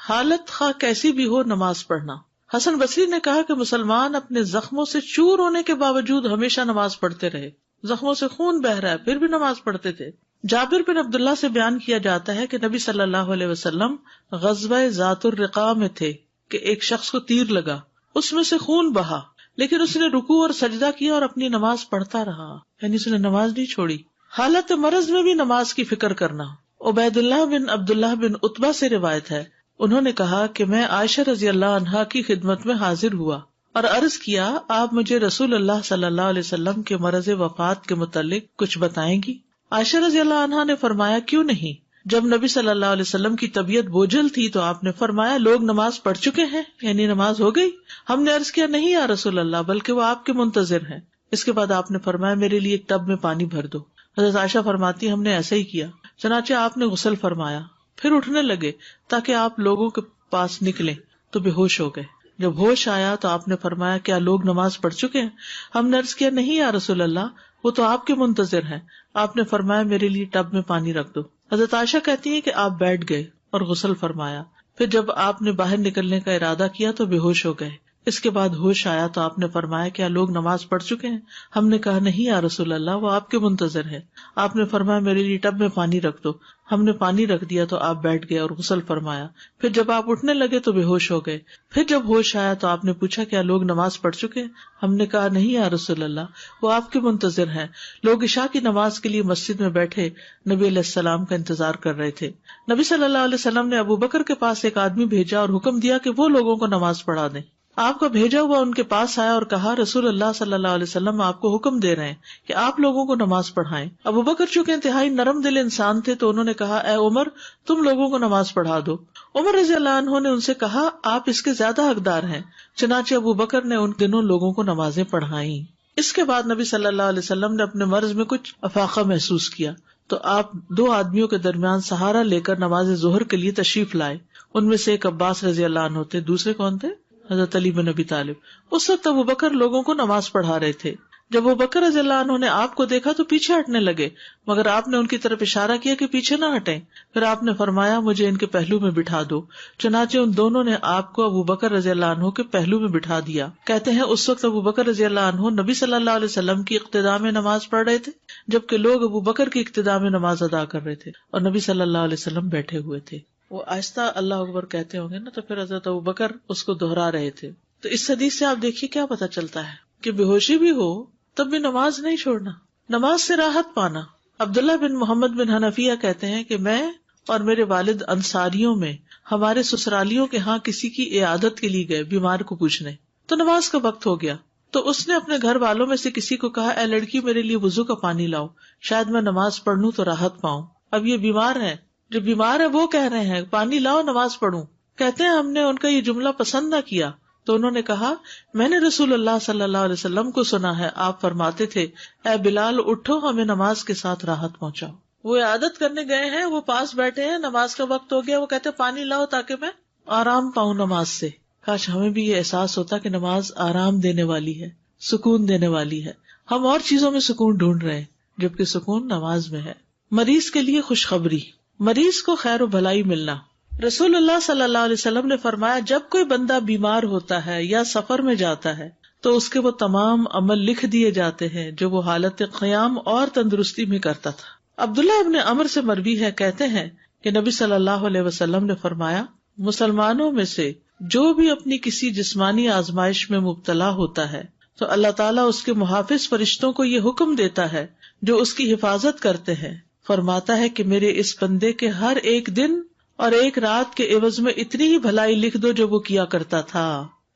حالت خواہ کیسی بھی ہو نماز پڑھنا. حسن بصری نے کہا کہ مسلمان اپنے زخموں سے چور ہونے کے باوجود ہمیشہ نماز پڑھتے رہے. زخموں سے خون بہ رہا ہے پھر بھی نماز پڑھتے تھے. جابر بن عبداللہ سے بیان کیا جاتا ہے کہ نبی صلی اللہ علیہ وسلم غزوہ ذات الرقاع میں تھے کہ ایک شخص کو تیر لگا، اس میں سے خون بہا، لیکن اس نے رکوع اور سجدہ کیا اور اپنی نماز پڑھتا رہا، یعنی اس نے نماز نہیں چھوڑی. حالت مرض میں بھی نماز کی فکر کرنا. عبید اللہ بن عبداللہ بن عتبہ سے روایت ہے، انہوں نے کہا کہ میں عائشہ رضی اللہ عنہا کی خدمت میں حاضر ہوا اور عرض کیا آپ مجھے رسول اللہ صلی اللہ علیہ وسلم کے مرض وفات کے متعلق کچھ بتائیں گی؟ عائشہ رضی اللہ عنہا نے فرمایا کیوں نہیں. جب نبی صلی اللہ علیہ وسلم کی طبیعت بوجھل تھی تو آپ نے فرمایا لوگ نماز پڑھ چکے ہیں، یعنی نماز ہو گئی. ہم نے عرض کیا نہیں یا رسول اللہ، بلکہ وہ آپ کے منتظر ہیں. اس کے بعد آپ نے فرمایا میرے لیے ایک ٹب میں پانی بھر دو. حضرت عائشہ فرماتی ہم نے ایسا ہی کیا، چنانچہ آپ نے غسل فرمایا، پھر اٹھنے لگے تاکہ آپ لوگوں کے پاس نکلیں تو بے ہوش ہو گئے. جب ہوش آیا تو آپ نے فرمایا کیا لوگ نماز پڑھ چکے ہیں؟ ہم نے عرض کیا نہیں یا رسول اللہ، وہ تو آپ کے منتظر ہیں. آپ نے فرمایا میرے لیے ٹب میں پانی رکھ دو. حضرت عائشہ کہتی ہے کہ آپ بیٹھ گئے اور غسل فرمایا، پھر جب آپ نے باہر نکلنے کا ارادہ کیا تو بے ہوش ہو گئے. اس کے بعد ہوش آیا تو آپ نے فرمایا کیا لوگ نماز پڑھ چکے ہیں؟ ہم نے کہا نہیں یا رسول اللہ، وہ آپ کے منتظر ہے. آپ نے فرمایا میرے لیے ٹب میں پانی رکھ دو. ہم نے پانی رکھ دیا تو آپ بیٹھ گئے اور غسل فرمایا، پھر جب آپ اٹھنے لگے تو بے ہوش ہو گئے. پھر جب ہوش آیا تو آپ نے پوچھا کیا لوگ نماز پڑھ چکے ہیں؟ ہم نے کہا نہیں یا رسول اللہ، وہ آپ کے منتظر ہیں. لوگ عشاء کی نماز کے لیے مسجد میں بیٹھے نبی علیہ السلام کا انتظار کر رہے تھے. نبی صلی اللہ علیہ وسلم نے ابو بکر کے پاس ایک آدمی بھیجا اور حکم دیا کہ وہ لوگوں کو نماز پڑھا دیں. آپ کا بھیجا ہوا ان کے پاس آیا اور کہا رسول اللہ صلی اللہ علیہ وسلم آپ کو حکم دے رہے ہیں کہ آپ لوگوں کو نماز پڑھائیں. ابو بکر چونکہ انتہائی نرم دل انسان تھے تو انہوں نے کہا اے عمر تم لوگوں کو نماز پڑھا دو. عمر رضی اللہ عنہ نے ان سے کہا آپ اس کے زیادہ حقدار ہیں. چنانچہ ابو بکر نے ان دنوں لوگوں کو نمازیں پڑھائیں. اس کے بعد نبی صلی اللہ علیہ وسلم نے اپنے مرض میں کچھ افاقہ محسوس کیا تو آپ دو آدمیوں کے درمیان سہارا لے کر نماز ظہر کے لیے تشریف لائے. ان میں سے ایک عباس رضی اللہ عنہ تھے، دوسرے کون تھے؟ حضرت علی بن ابی طالب. اس وقت ابو بکر لوگوں کو نماز پڑھا رہے تھے. جب ابو بکر رضی اللہ عنہ نے آپ کو دیکھا تو پیچھے ہٹنے لگے، مگر آپ نے ان کی طرف اشارہ کیا کہ پیچھے نہ ہٹیں. پھر آپ نے فرمایا مجھے ان کے پہلو میں بٹھا دو. چنانچہ ان دونوں نے آپ کو ابو بکر رضی اللہ عنہ کے پہلو میں بٹھا دیا. کہتے ہیں اس وقت ابو بکر رضی اللہ عنہ نبی صلی اللہ علیہ وسلم کی اقتداء میں نماز پڑھ رہے تھے، جبکہ لوگ ابو بکر کی اقتداء میں نماز ادا کر رہے تھے اور نبی صلی اللہ علیہ وسلم بیٹھے ہوئے تھے. وہ آہستہ اللہ اکبر کہتے ہوں گے نا، تو پھر حضرت ابو بکر اس کو دہرا رہے تھے. تو اس حدیث سے آپ دیکھیے کیا پتہ چلتا ہے کہ بے ہوشی بھی ہو تب بھی نماز نہیں چھوڑنا، نماز سے راحت پانا. عبداللہ بن محمد بن حنفیہ کہتے ہیں کہ میں اور میرے والد انصاریوں میں ہمارے سسرالیوں کے ہاں کسی کی عیادت کے لیے گئے بیمار کو پوچھنے، تو نماز کا وقت ہو گیا تو اس نے اپنے گھر والوں میں سے کسی کو کہا اے لڑکی میرے لیے وضو کا پانی لاؤ، شاید میں نماز پڑھ لوں تو راحت پاؤں. اب یہ بیمار ہے، جو بیمار ہے وہ کہہ رہے ہیں پانی لاؤ نماز پڑھوں. کہتے ہیں ہم نے ان کا یہ جملہ پسند نہ کیا تو انہوں نے کہا میں نے رسول اللہ صلی اللہ علیہ وسلم کو سنا ہے آپ فرماتے تھے اے بلال اٹھو ہمیں نماز کے ساتھ راحت پہنچاؤ. وہ عادت کرنے گئے ہیں، وہ پاس بیٹھے ہیں، نماز کا وقت ہو گیا، وہ کہتے پانی لاؤ تاکہ میں آرام پاؤں نماز سے. کاش ہمیں بھی یہ احساس ہوتا کہ نماز آرام دینے والی ہے، سکون دینے والی ہے. ہم اور چیزوں میں سکون ڈھونڈ رہے ہیں جبکہ سکون نماز میں ہے. مریض کے لیے خوشخبری، مریض کو خیر و بھلائی ملنا. رسول اللہ صلی اللہ علیہ وسلم نے فرمایا جب کوئی بندہ بیمار ہوتا ہے یا سفر میں جاتا ہے تو اس کے وہ تمام عمل لکھ دیے جاتے ہیں جو وہ حالت قیام اور تندرستی میں کرتا تھا. عبداللہ ابن عمر سے مروی ہے، کہتے ہیں کہ نبی صلی اللہ علیہ وسلم نے فرمایا مسلمانوں میں سے جو بھی اپنی کسی جسمانی آزمائش میں مبتلا ہوتا ہے تو اللہ تعالیٰ اس کے محافظ فرشتوں کو یہ حکم دیتا ہے جو اس کی حفاظت کرتے ہیں، فرماتا ہے کہ میرے اس بندے کے ہر ایک دن اور ایک رات کے عوض میں اتنی ہی بھلائی لکھ دو جو وہ کیا کرتا تھا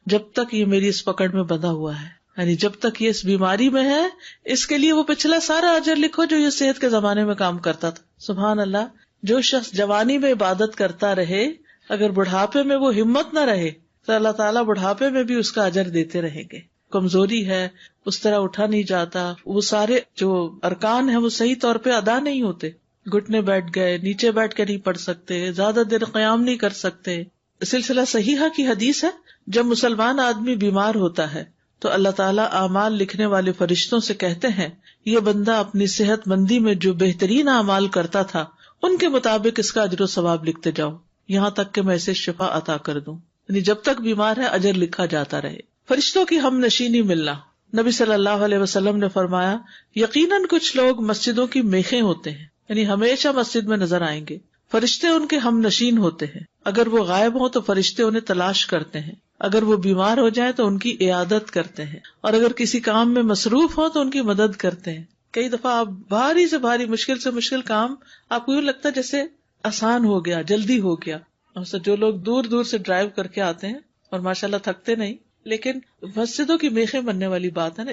جب تک یہ میری اس پکڑ میں بندھا ہوا ہے. یعنی جب تک یہ اس بیماری میں ہے اس کے لیے وہ پچھلا سارا اجر لکھو جو یہ صحت کے زمانے میں کام کرتا تھا. سبحان اللہ. جو شخص جوانی میں عبادت کرتا رہے اگر بڑھاپے میں وہ ہمت نہ رہے تو اللہ تعالیٰ بڑھاپے میں بھی اس کا اجر دیتے رہیں گے. کمزوری ہے، اس طرح اٹھا نہیں جاتا، وہ سارے جو ارکان ہیں وہ صحیح طور پہ ادا نہیں ہوتے، گھٹنے بیٹھ گئے، نیچے بیٹھ کے نہیں پڑھ سکتے، زیادہ دیر قیام نہیں کر سکتے. سلسلہ صحیحہ کی حدیث ہے جب مسلمان آدمی بیمار ہوتا ہے تو اللہ تعالیٰ اعمال لکھنے والے فرشتوں سے کہتے ہیں یہ بندہ اپنی صحت مندی میں جو بہترین اعمال کرتا تھا ان کے مطابق اس کا اجر و ثواب لکھتے جاؤ. یہاں تک کہ میں اسے شفا عطا کر دوں. یعنی جب تک بیمار ہے اجر لکھا جاتا رہے. فرشتوں کی ہم نشینی ملنا. نبی صلی اللہ علیہ وسلم نے فرمایا یقیناً کچھ لوگ مسجدوں کی میخیں ہوتے ہیں، یعنی ہمیشہ مسجد میں نظر آئیں گے. فرشتے ان کے ہم نشین ہوتے ہیں. اگر وہ غائب ہوں تو فرشتے انہیں تلاش کرتے ہیں. اگر وہ بیمار ہو جائیں تو ان کی عیادت کرتے ہیں، اور اگر کسی کام میں مصروف ہوں تو ان کی مدد کرتے ہیں. کئی دفعہ آپ بھاری سے بھاری مشکل سے مشکل کام آپ کو یوں لگتا ہے جیسے آسان ہو گیا، جلدی ہو گیا. اور جو لوگ دور دور سے ڈرائیو کر کے آتے ہیں اور ماشاءاللہ تھکتے نہیں، لیکن مسجدوں کی میخیں بننے والی بات ہے نا.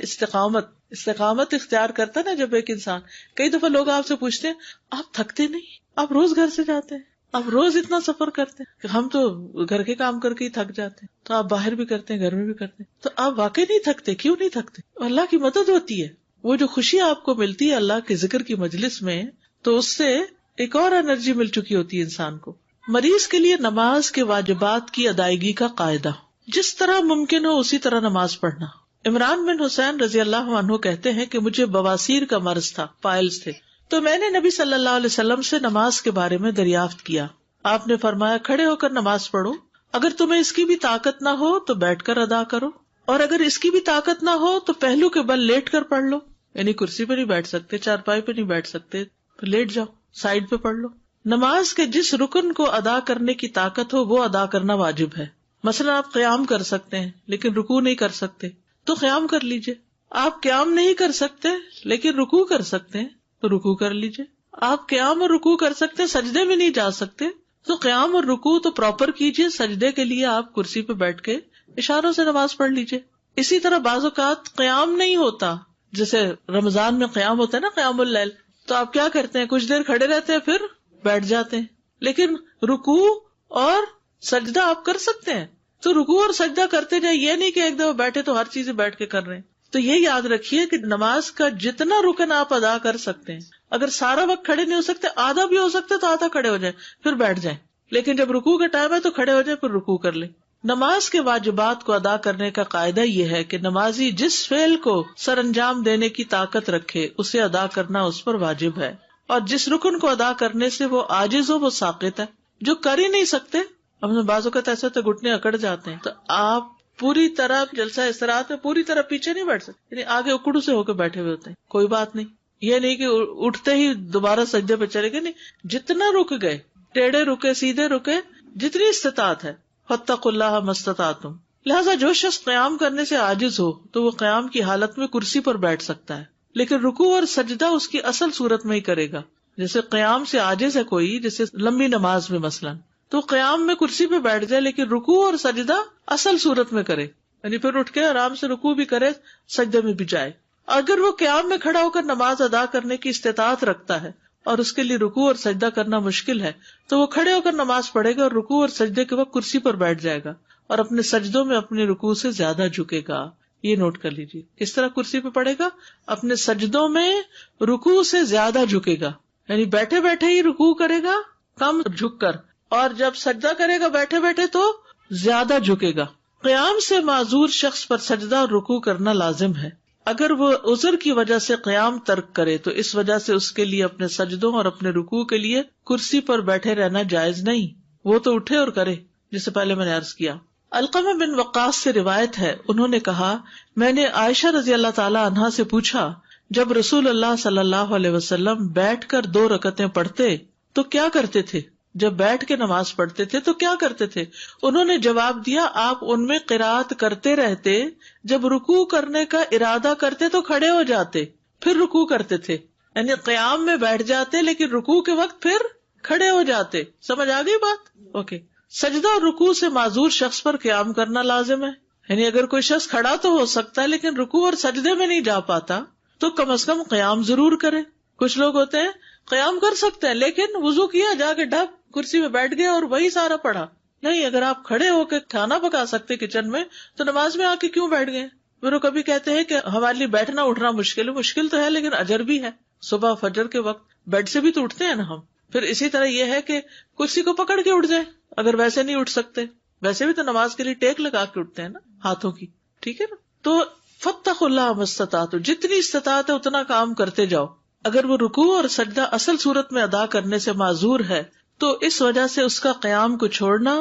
استقامت اختیار کرتا ہے نا جب ایک انسان. کئی دفعہ لوگ آپ سے پوچھتے ہیں آپ تھکتے نہیں؟ آپ روز گھر سے جاتے ہیں، آپ روز اتنا سفر کرتے ہیں کہ ہم تو گھر کے کام کر کے ہی تھک جاتے ہیں، تو آپ باہر بھی کرتے ہیں گھر میں بھی کرتے ہیں، تو آپ واقعی نہیں تھکتے؟ کیوں نہیں تھکتے؟ اللہ کی مدد ہوتی ہے. وہ جو خوشی آپ کو ملتی ہے اللہ کے ذکر کی مجلس میں، تو اس سے ایک اور انرجی مل چکی ہوتی ہے انسان کو. مریض کے لیے نماز کے واجبات کی ادائیگی کا قاعدہ. جس طرح ممکن ہو اسی طرح نماز پڑھنا. عمران بن حسین رضی اللہ عنہ کہتے ہیں کہ مجھے بواسیر کا مرض تھا، پائلز تھے، تو میں نے نبی صلی اللہ علیہ وسلم سے نماز کے بارے میں دریافت کیا. آپ نے فرمایا کھڑے ہو کر نماز پڑھو، اگر تمہیں اس کی بھی طاقت نہ ہو تو بیٹھ کر ادا کرو، اور اگر اس کی بھی طاقت نہ ہو تو پہلو کے بل لیٹ کر پڑھ لو. یعنی کرسی پہ نہیں بیٹھ سکتے، چارپائی پہ نہیں بیٹھ سکتے تو لیٹ جاؤ، سائڈ پہ پڑھ لو. نماز کے جس رکن کو ادا کرنے کی طاقت ہو وہ ادا کرنا واجب ہے. مثلا آپ قیام کر سکتے ہیں لیکن رکوع نہیں کر سکتے تو قیام کر لیجئے. آپ قیام نہیں کر سکتے لیکن رکوع کر سکتے ہیں تو رکوع کر لیجئے. آپ قیام اور رکوع کر سکتے ہیں، سجدے میں نہیں جا سکتے تو قیام اور رکوع تو پراپر کیجئے. سجدے کے لیے آپ کرسی پہ بیٹھ کے اشاروں سے نماز پڑھ لیجئے. اسی طرح بعض اوقات قیام نہیں ہوتا، جیسے رمضان میں قیام ہوتا ہے نا، قیام اللیل، تو آپ کیا کرتے ہیں؟ کچھ دیر کھڑے رہتے ہیں پھر بیٹھ جاتے ہیں. لیکن رکوع اور سجدہ آپ کر سکتے ہیں تو رکوع اور سجدہ کرتے جائیں. یہ نہیں کہ ایک دفعہ بیٹھے تو ہر چیز بیٹھ کے کر رہے ہیں. تو یہ یاد رکھیے کہ نماز کا جتنا رکن آپ ادا کر سکتے ہیں، اگر سارا وقت کھڑے نہیں ہو سکتے، آدھا بھی ہو سکتا تو آدھا کھڑے ہو جائیں پھر بیٹھ جائیں. لیکن جب رکوع کا ٹائم ہے تو کھڑے ہو جائیں پھر رکوع کر لیں. نماز کے واجبات کو ادا کرنے کا قاعدہ یہ ہے کہ نمازی جس فعل کو سر انجام دینے کی طاقت رکھے اسے ادا کرنا اس پر واجب ہے، اور جس رکن کو ادا کرنے سے وہ عاجز ہو وہ ساقط ہے. جو کر ہی نہیں سکتے، ہم نے بعض اوقات ایسا تو گھٹنے اکڑ جاتے ہیں، تو آپ پوری طرح جلسہ استراحت میں پوری طرح پیچھے نہیں بیٹھ سکتے، یعنی آگے اکڑو سے ہو کے بیٹھے ہوئے ہوتے ہیں. کوئی بات نہیں، یہ نہیں کہ اٹھتے ہی دوبارہ سجدے پہ چلے گئے، نہیں، جتنا رک گئے، ٹیڑھے رکے، سیدھے رکے، جتنی استطاعت ہے. فاتقوا اللہ ما استطعتم. لہٰذا جو شخص قیام کرنے سے عاجز ہو تو وہ قیام کی حالت میں کرسی پر بیٹھ سکتا ہے، لیکن رکوع اور سجدہ اس کی اصل صورت میں ہی کرے گا. جیسے قیام سے عاجز ہے کوئی، جیسے لمبی نماز میں مثلاً، تو قیام میں کرسی پہ بیٹھ جائے لیکن رکوع اور سجدہ اصل صورت میں کرے، یعنی پھر اٹھ کے آرام سے رکوع بھی کرے، سجدے میں بھی جائے. اگر وہ قیام میں کھڑا ہو کر نماز ادا کرنے کی استطاعت رکھتا ہے اور اس کے لیے رکوع اور سجدہ کرنا مشکل ہے تو وہ کھڑے ہو کر نماز پڑھے گا اور رکوع اور سجدے کے وقت کرسی پر بیٹھ جائے گا اور اپنے سجدوں میں اپنے رکوع سے زیادہ جھکے گا. یہ نوٹ کر لیجیے، کس طرح کرسی پہ پڑھے گا؟ اپنے سجدوں میں رکوع سے زیادہ جھکے گا، یعنی بیٹھے بیٹھے ہی رکوع کرے گا کم جھک کر، اور جب سجدہ کرے گا بیٹھے بیٹھے تو زیادہ جھکے گا. قیام سے معذور شخص پر سجدہ اور رکوع کرنا لازم ہے. اگر وہ عذر کی وجہ سے قیام ترک کرے تو اس وجہ سے اس کے لیے اپنے سجدوں اور اپنے رکوع کے لیے کرسی پر بیٹھے رہنا جائز نہیں، وہ تو اٹھے اور کرے، جسے پہلے میں نے عرض کیا. علقمہ بن وقاص سے روایت ہے، انہوں نے کہا میں نے عائشہ رضی اللہ تعالی عنہا سے پوچھا جب رسول اللہ صلی اللہ علیہ وسلم بیٹھ کر 2 رکعتیں پڑھتے تو کیا کرتے تھے؟ جب بیٹھ کے نماز پڑھتے تھے تو کیا کرتے تھے؟ انہوں نے جواب دیا آپ ان میں قرات کرتے رہتے، جب رکوع کرنے کا ارادہ کرتے تو کھڑے ہو جاتے پھر رکوع کرتے تھے، یعنی قیام میں بیٹھ جاتے لیکن رکوع کے وقت پھر کھڑے ہو جاتے. سمجھ آ گئی بات؟ اوکے. سجدہ اور رکوع سے معذور شخص پر قیام کرنا لازم ہے، یعنی اگر کوئی شخص کھڑا تو ہو سکتا ہے لیکن رکوع اور سجدے میں نہیں جا پاتا تو کم از کم قیام ضرور کرے. کچھ لوگ ہوتے ہیں قیام کر سکتے ہیں لیکن وضو کیا، جا کے ڈھک کرسی میں بیٹھ گئے اور وہی سارا پڑھا. نہیں، اگر آپ کھڑے ہو کے کھانا پکا سکتے کچن میں تو نماز میں آ کے کیوں بیٹھ گئے؟ پھر وہ کبھی کہتے ہیں کہ ہمارے لیے بیٹھنا اٹھنا مشکل تو ہے لیکن اجر بھی ہے. صبح فجر کے وقت بیڈ سے بھی تو اٹھتے ہیں نا ہم. پھر اسی طرح یہ ہے کہ کرسی کو پکڑ کے اٹھ جائیں اگر ویسے نہیں اٹھ سکتے. ویسے بھی تو نماز کے لیے ٹیک لگا کے اٹھتے ہیں نا ہاتھوں کی، ٹھیک ہے نا. تو فاتقوا اللہ ما استطعتم، جتنی استطاعت ہے اتنا کام کرتے جاؤ. اگر وہ رکوع اور سجدہ اصل صورت میں ادا کرنے سے معذور ہے تو اس وجہ سے اس کا قیام کو چھوڑنا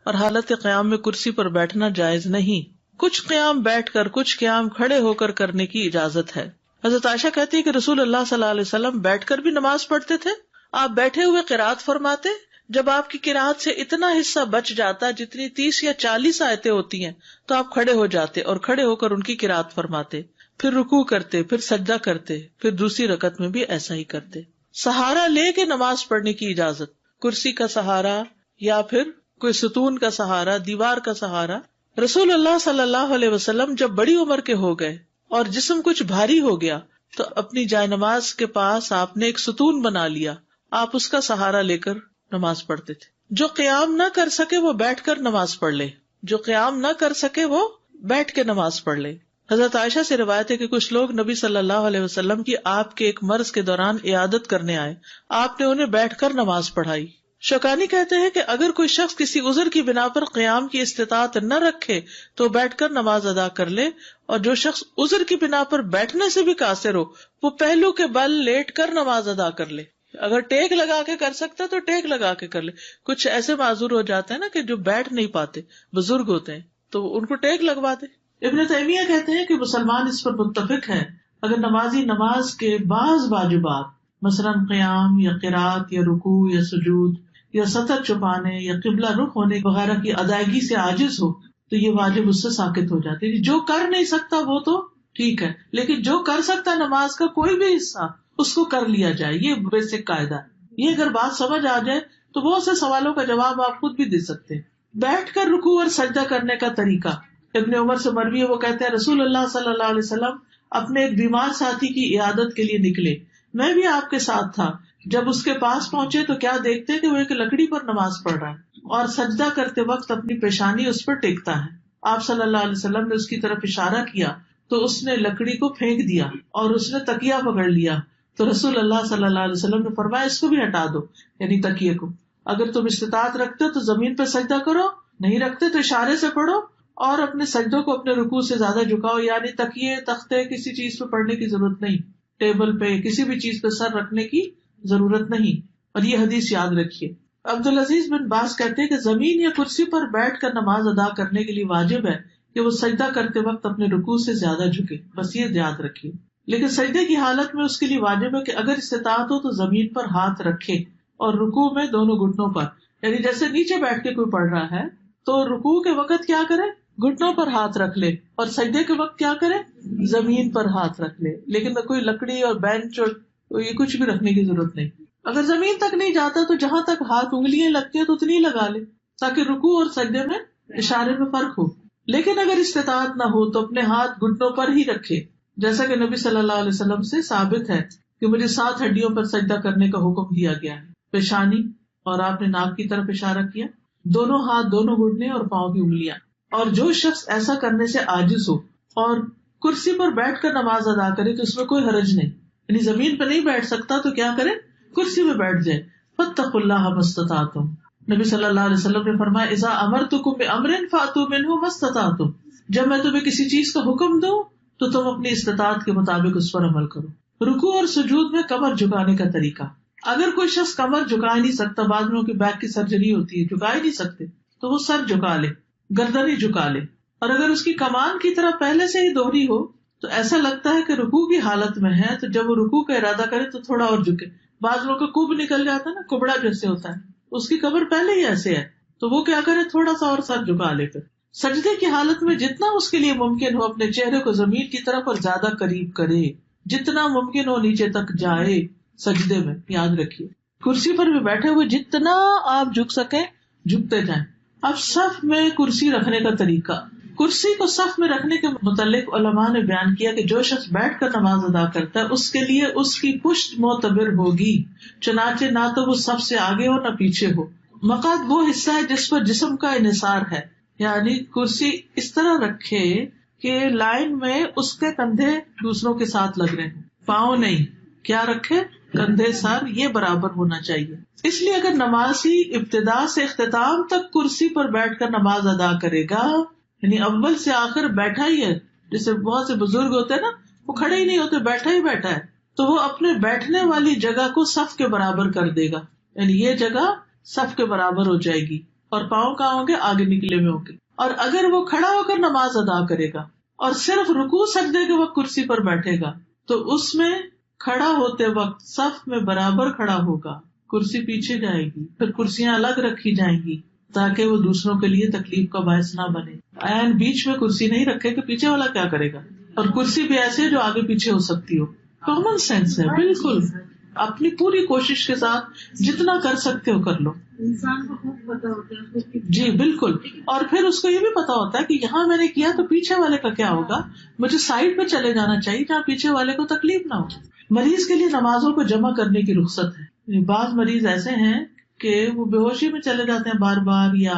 اور حالت قیام میں کرسی پر بیٹھنا جائز نہیں. کچھ قیام بیٹھ کر کچھ قیام کھڑے ہو کر کرنے کی اجازت ہے. حضرت عائشہ کہتی ہے کہ رسول اللہ صلی اللہ علیہ وسلم بیٹھ کر بھی نماز پڑھتے تھے. آپ بیٹھے ہوئے قرات فرماتے، جب آپ کی قرات سے اتنا حصہ بچ جاتا جتنی 30 یا 40 آیتیں ہوتی ہیں تو آپ کھڑے ہو جاتے اور کھڑے ہو کر ان کی قرات فرماتے، پھر رکوع کرتے، پھر سجدہ کرتے، پھر دوسری رکعت میں بھی ایسا ہی کرتے. سہارا لے کے نماز پڑھنے کی اجازت، کرسی کا سہارا یا پھر کوئی ستون کا سہارا، دیوار کا سہارا. رسول اللہ صلی اللہ علیہ وسلم جب بڑی عمر کے ہو گئے اور جسم کچھ بھاری ہو گیا تو اپنی جائے نماز کے پاس آپ نے ایک ستون بنا لیا، آپ اس کا سہارا لے کر نماز پڑھتے تھے. جو قیام نہ کر سکے وہ بیٹھ کر نماز پڑھ لے، جو قیام نہ کر سکے وہ بیٹھ کے نماز پڑھ لے. حضرت عائشہ سے روایت ہے کہ کچھ لوگ نبی صلی اللہ علیہ وسلم کی آپ کے ایک مرض کے دوران عیادت کرنے آئے، آپ نے انہیں بیٹھ کر نماز پڑھائی. شوکانی کہتے ہیں کہ اگر کوئی شخص کسی عذر کی بنا پر قیام کی استطاعت نہ رکھے تو بیٹھ کر نماز ادا کر لے، اور جو شخص عذر کی بنا پر بیٹھنے سے بھی قاصر ہو وہ پہلو کے بل لیٹ کر نماز ادا کر لے. اگر ٹیک لگا کے کر سکتا تو ٹیک لگا کے کر لے. کچھ ایسے معذور ہو جاتے ہیں نا کہ جو بیٹھ نہیں پاتے، بزرگ ہوتے ہیں، تو ان کو ٹیک لگوا دے. ابن تیمیہ کہتے ہیں کہ مسلمان اس پر متفق ہے اگر نمازی نماز کے بعض واجبات مثلاً قیام یا قرات یا رکوع یا سجود یا سطر چھپانے یا قبلہ رخ ہونے وغیرہ کی ادائیگی سے عاجز ہو تو یہ واجب اس سے ساقط ہو جاتے ہیں. جو کر نہیں سکتا وہ تو ٹھیک ہے، لیکن جو کر سکتا نماز کا کوئی بھی حصہ اس کو کر لیا جائے، یہ بیسک قاعدہ ہے. یہ اگر بات سمجھ آ جائے تو بہت سے سوالوں کا جواب آپ خود بھی دے سکتے ہیں. بیٹھ کر رکوع اور سجدہ کرنے کا طریقہ ابن عمر سے مروی ہے، وہ کہتے ہیں رسول اللہ صلی اللہ علیہ وسلم اپنے ایک بیمار ساتھی کی عیادت کے لیے نکلے، میں بھی آپ کے ساتھ تھا. جب اس کے پاس پہنچے تو کیا دیکھتے کہ وہ ایک لکڑی پر نماز پڑھ رہا ہے اور سجدہ کرتے وقت اپنی پیشانی اس پر ٹیکتا ہے. آپ صلی اللہ علیہ وسلم نے اس کی طرف اشارہ کیا تو اس نے لکڑی کو پھینک دیا اور اس نے تکیہ پکڑ لیا. تو رسول اللہ صلی اللہ علیہ وسلم نے فرمایا اس کو بھی ہٹا دو، یعنی تکیے کو. اگر تم استطاعت رکھتے ہو تو زمین پہ سجدہ کرو، نہیں رکھتے تو اشارے سے پڑھو اور اپنے سجدوں کو اپنے رکوع سے زیادہ جھکاؤ. یعنی تکیے، تختے، کسی چیز پہ پڑھنے کی ضرورت نہیں، ٹیبل پہ کسی بھی چیز پہ سر رکھنے کی ضرورت نہیں. اور یہ حدیث یاد رکھیے. عبدالعزیز بن باز کہتے ہیں کہ زمین یا کرسی پر بیٹھ کر نماز ادا کرنے کے لیے واجب ہے کہ وہ سجدہ کرتے وقت اپنے رکوع سے زیادہ جھکے، بس یہ یاد رکھیے. لیکن سجدے کی حالت میں اس کے لیے واجب ہے کہ اگر استطاعت ہو تو زمین پر ہاتھ رکھے اور رکوع میں دونوں گھٹنوں پر، یعنی جیسے نیچے بیٹھ کے کوئی پڑھ رہا ہے تو رکوع کے وقت کیا کرے، گھٹنوں پر ہاتھ رکھ لے، اور سجدے کے وقت کیا کرے، زمین پر ہاتھ رکھ لے. لیکن کوئی لکڑی اور بینچ اور یہ کچھ بھی رکھنے کی ضرورت نہیں. اگر زمین تک نہیں جاتا تو جہاں تک ہاتھ انگلیاں لگتی ہیں تو اتنی لگا لے تاکہ رکوع اور سجدے میں اشارے میں فرق ہو. لیکن اگر استطاعت نہ ہو تو اپنے ہاتھ گھٹنوں پر ہی رکھے، جیسا کہ نبی صلی اللہ علیہ وسلم سے ثابت ہے کہ مجھے 7 ہڈیوں پر سجدہ کرنے کا حکم دیا گیا ہے. پیشانی، اور آپ نے ناک کی طرف اشارہ کیا، دونوں ہاتھ، دونوں گھٹنے اور پاؤں کی انگلیاں. اور جو شخص ایسا کرنے سے عاجز ہو اور کرسی پر بیٹھ کر نماز ادا کرے تو اس میں کوئی حرج نہیں. یعنی زمین پہ نہیں بیٹھ سکتا تو کیا کرے، کرسی میں بیٹھ جائے. فاتقوا اللہ ما استطعتم، نبی صلی اللہ علیہ وسلم نے فرمایا اذا امرتکم بامر فاتوا منہ ما استطعتم، جب میں تمہیں کسی چیز کا حکم دوں تو تم اپنی استطاعت کے مطابق اس پر عمل کرو. رکوع اور سجود میں کمر جھکانے کا طریقہ، اگر کوئی شخص کمر جھکا نہیں سکتا، بعض لوگوں کی بیک کی سرجری ہوتی ہے، جھکا ہی نہیں سکتے، تو وہ سر جھکا لے، گردن ہی جھکا لے. اور اگر اس کی کمان کی طرح پہلے سے ہی دوہری ہو تو ایسا لگتا ہے کہ رکوع کی حالت میں ہے تو جب وہ رکوع کا ارادہ کرے تو تھوڑا اور جھکے. بعض لوگوں کا کب نکل جاتا ہے نا، کبڑا جیسے ہوتا ہے، اس کی کمر پہلے ہی ایسے ہے تو وہ کیا کرے، تھوڑا سا اور سر جھکا لے کر. سجدے کی حالت میں جتنا اس کے لیے ممکن ہو اپنے چہرے کو زمین کی طرف اور زیادہ قریب کرے، جتنا ممکن ہو نیچے تک جائے سجدے میں. یاد رکھیے کرسی پر بھی بیٹھے ہوئے جتنا آپ جھک سکیں جھکتے جائیں. اب صف میں کرسی رکھنے کا طریقہ، کرسی کو صف میں رکھنے کے متعلق علماء نے بیان کیا کہ جو شخص بیٹھ کر نماز ادا کرتا ہے اس کے لیے اس کی پشت معتبر ہوگی، چنانچہ نہ تو وہ صف سے آگے ہو نہ پیچھے ہو. مقعد وہ حصہ ہے جس پر جسم کا انحصار ہے، یعنی کرسی اس طرح رکھے کہ لائن میں اس کے کندھے دوسروں کے ساتھ لگ رہے ہیں، پاؤں نہیں. کیا رکھے، کندھے، سر یہ برابر ہونا چاہیے. اس لیے اگر نمازی ابتدا سے اختتام تک کرسی پر بیٹھ کر نماز ادا کرے گا، یعنی اول سے آخر بیٹھا ہی ہے، جیسے بہت سے بزرگ ہوتے ہیں نا، وہ کھڑے ہی نہیں ہوتے، بیٹھا ہی بیٹھا ہے، تو وہ اپنے بیٹھنے والی جگہ کو صف کے برابر کر دے گا. یعنی یہ جگہ صف کے برابر ہو جائے گی اور پاؤں کہاں ہوں گے؟ آگے نکلے ہوئے ہوں گے. اور اگر وہ کھڑا ہو کر نماز ادا کرے گا اور صرف رکوع سجدے کے وقت کرسی پر بیٹھے گا تو اس میں کھڑا ہوتے وقت صف میں برابر کھڑا ہوگا. کرسی پیچھے جائے گی، پھر کرسیاں الگ رکھی جائیں گی تاکہ وہ دوسروں کے لیے تکلیف کا باعث نہ بنے. عین بیچ میں کرسی نہیں رکھے کہ پیچھے والا کیا کرے گا. اور کرسی بھی ایسے ہے جو آگے پیچھے ہو سکتی ہو. کامن سینس ہے بالکل. اپنی پوری کوشش کے ساتھ جتنا کر سکتے ہو کر لو. انسان کو خوب پتا ہوتا ہے. جی بالکل. اور پھر اس کو یہ بھی پتا ہوتا ہے کہ یہاں میں نے کیا تو پیچھے والے کا کیا ہوگا. مجھے سائڈ پہ چلے جانا چاہیے جہاں پیچھے والے کو تکلیف نہ ہو. مریض کے لیے نمازوں کو جمع کرنے کی رخصت ہے. بعض مریض ایسے ہیں کہ وہ بے ہوشی میں چلے جاتے ہیں بار بار، یا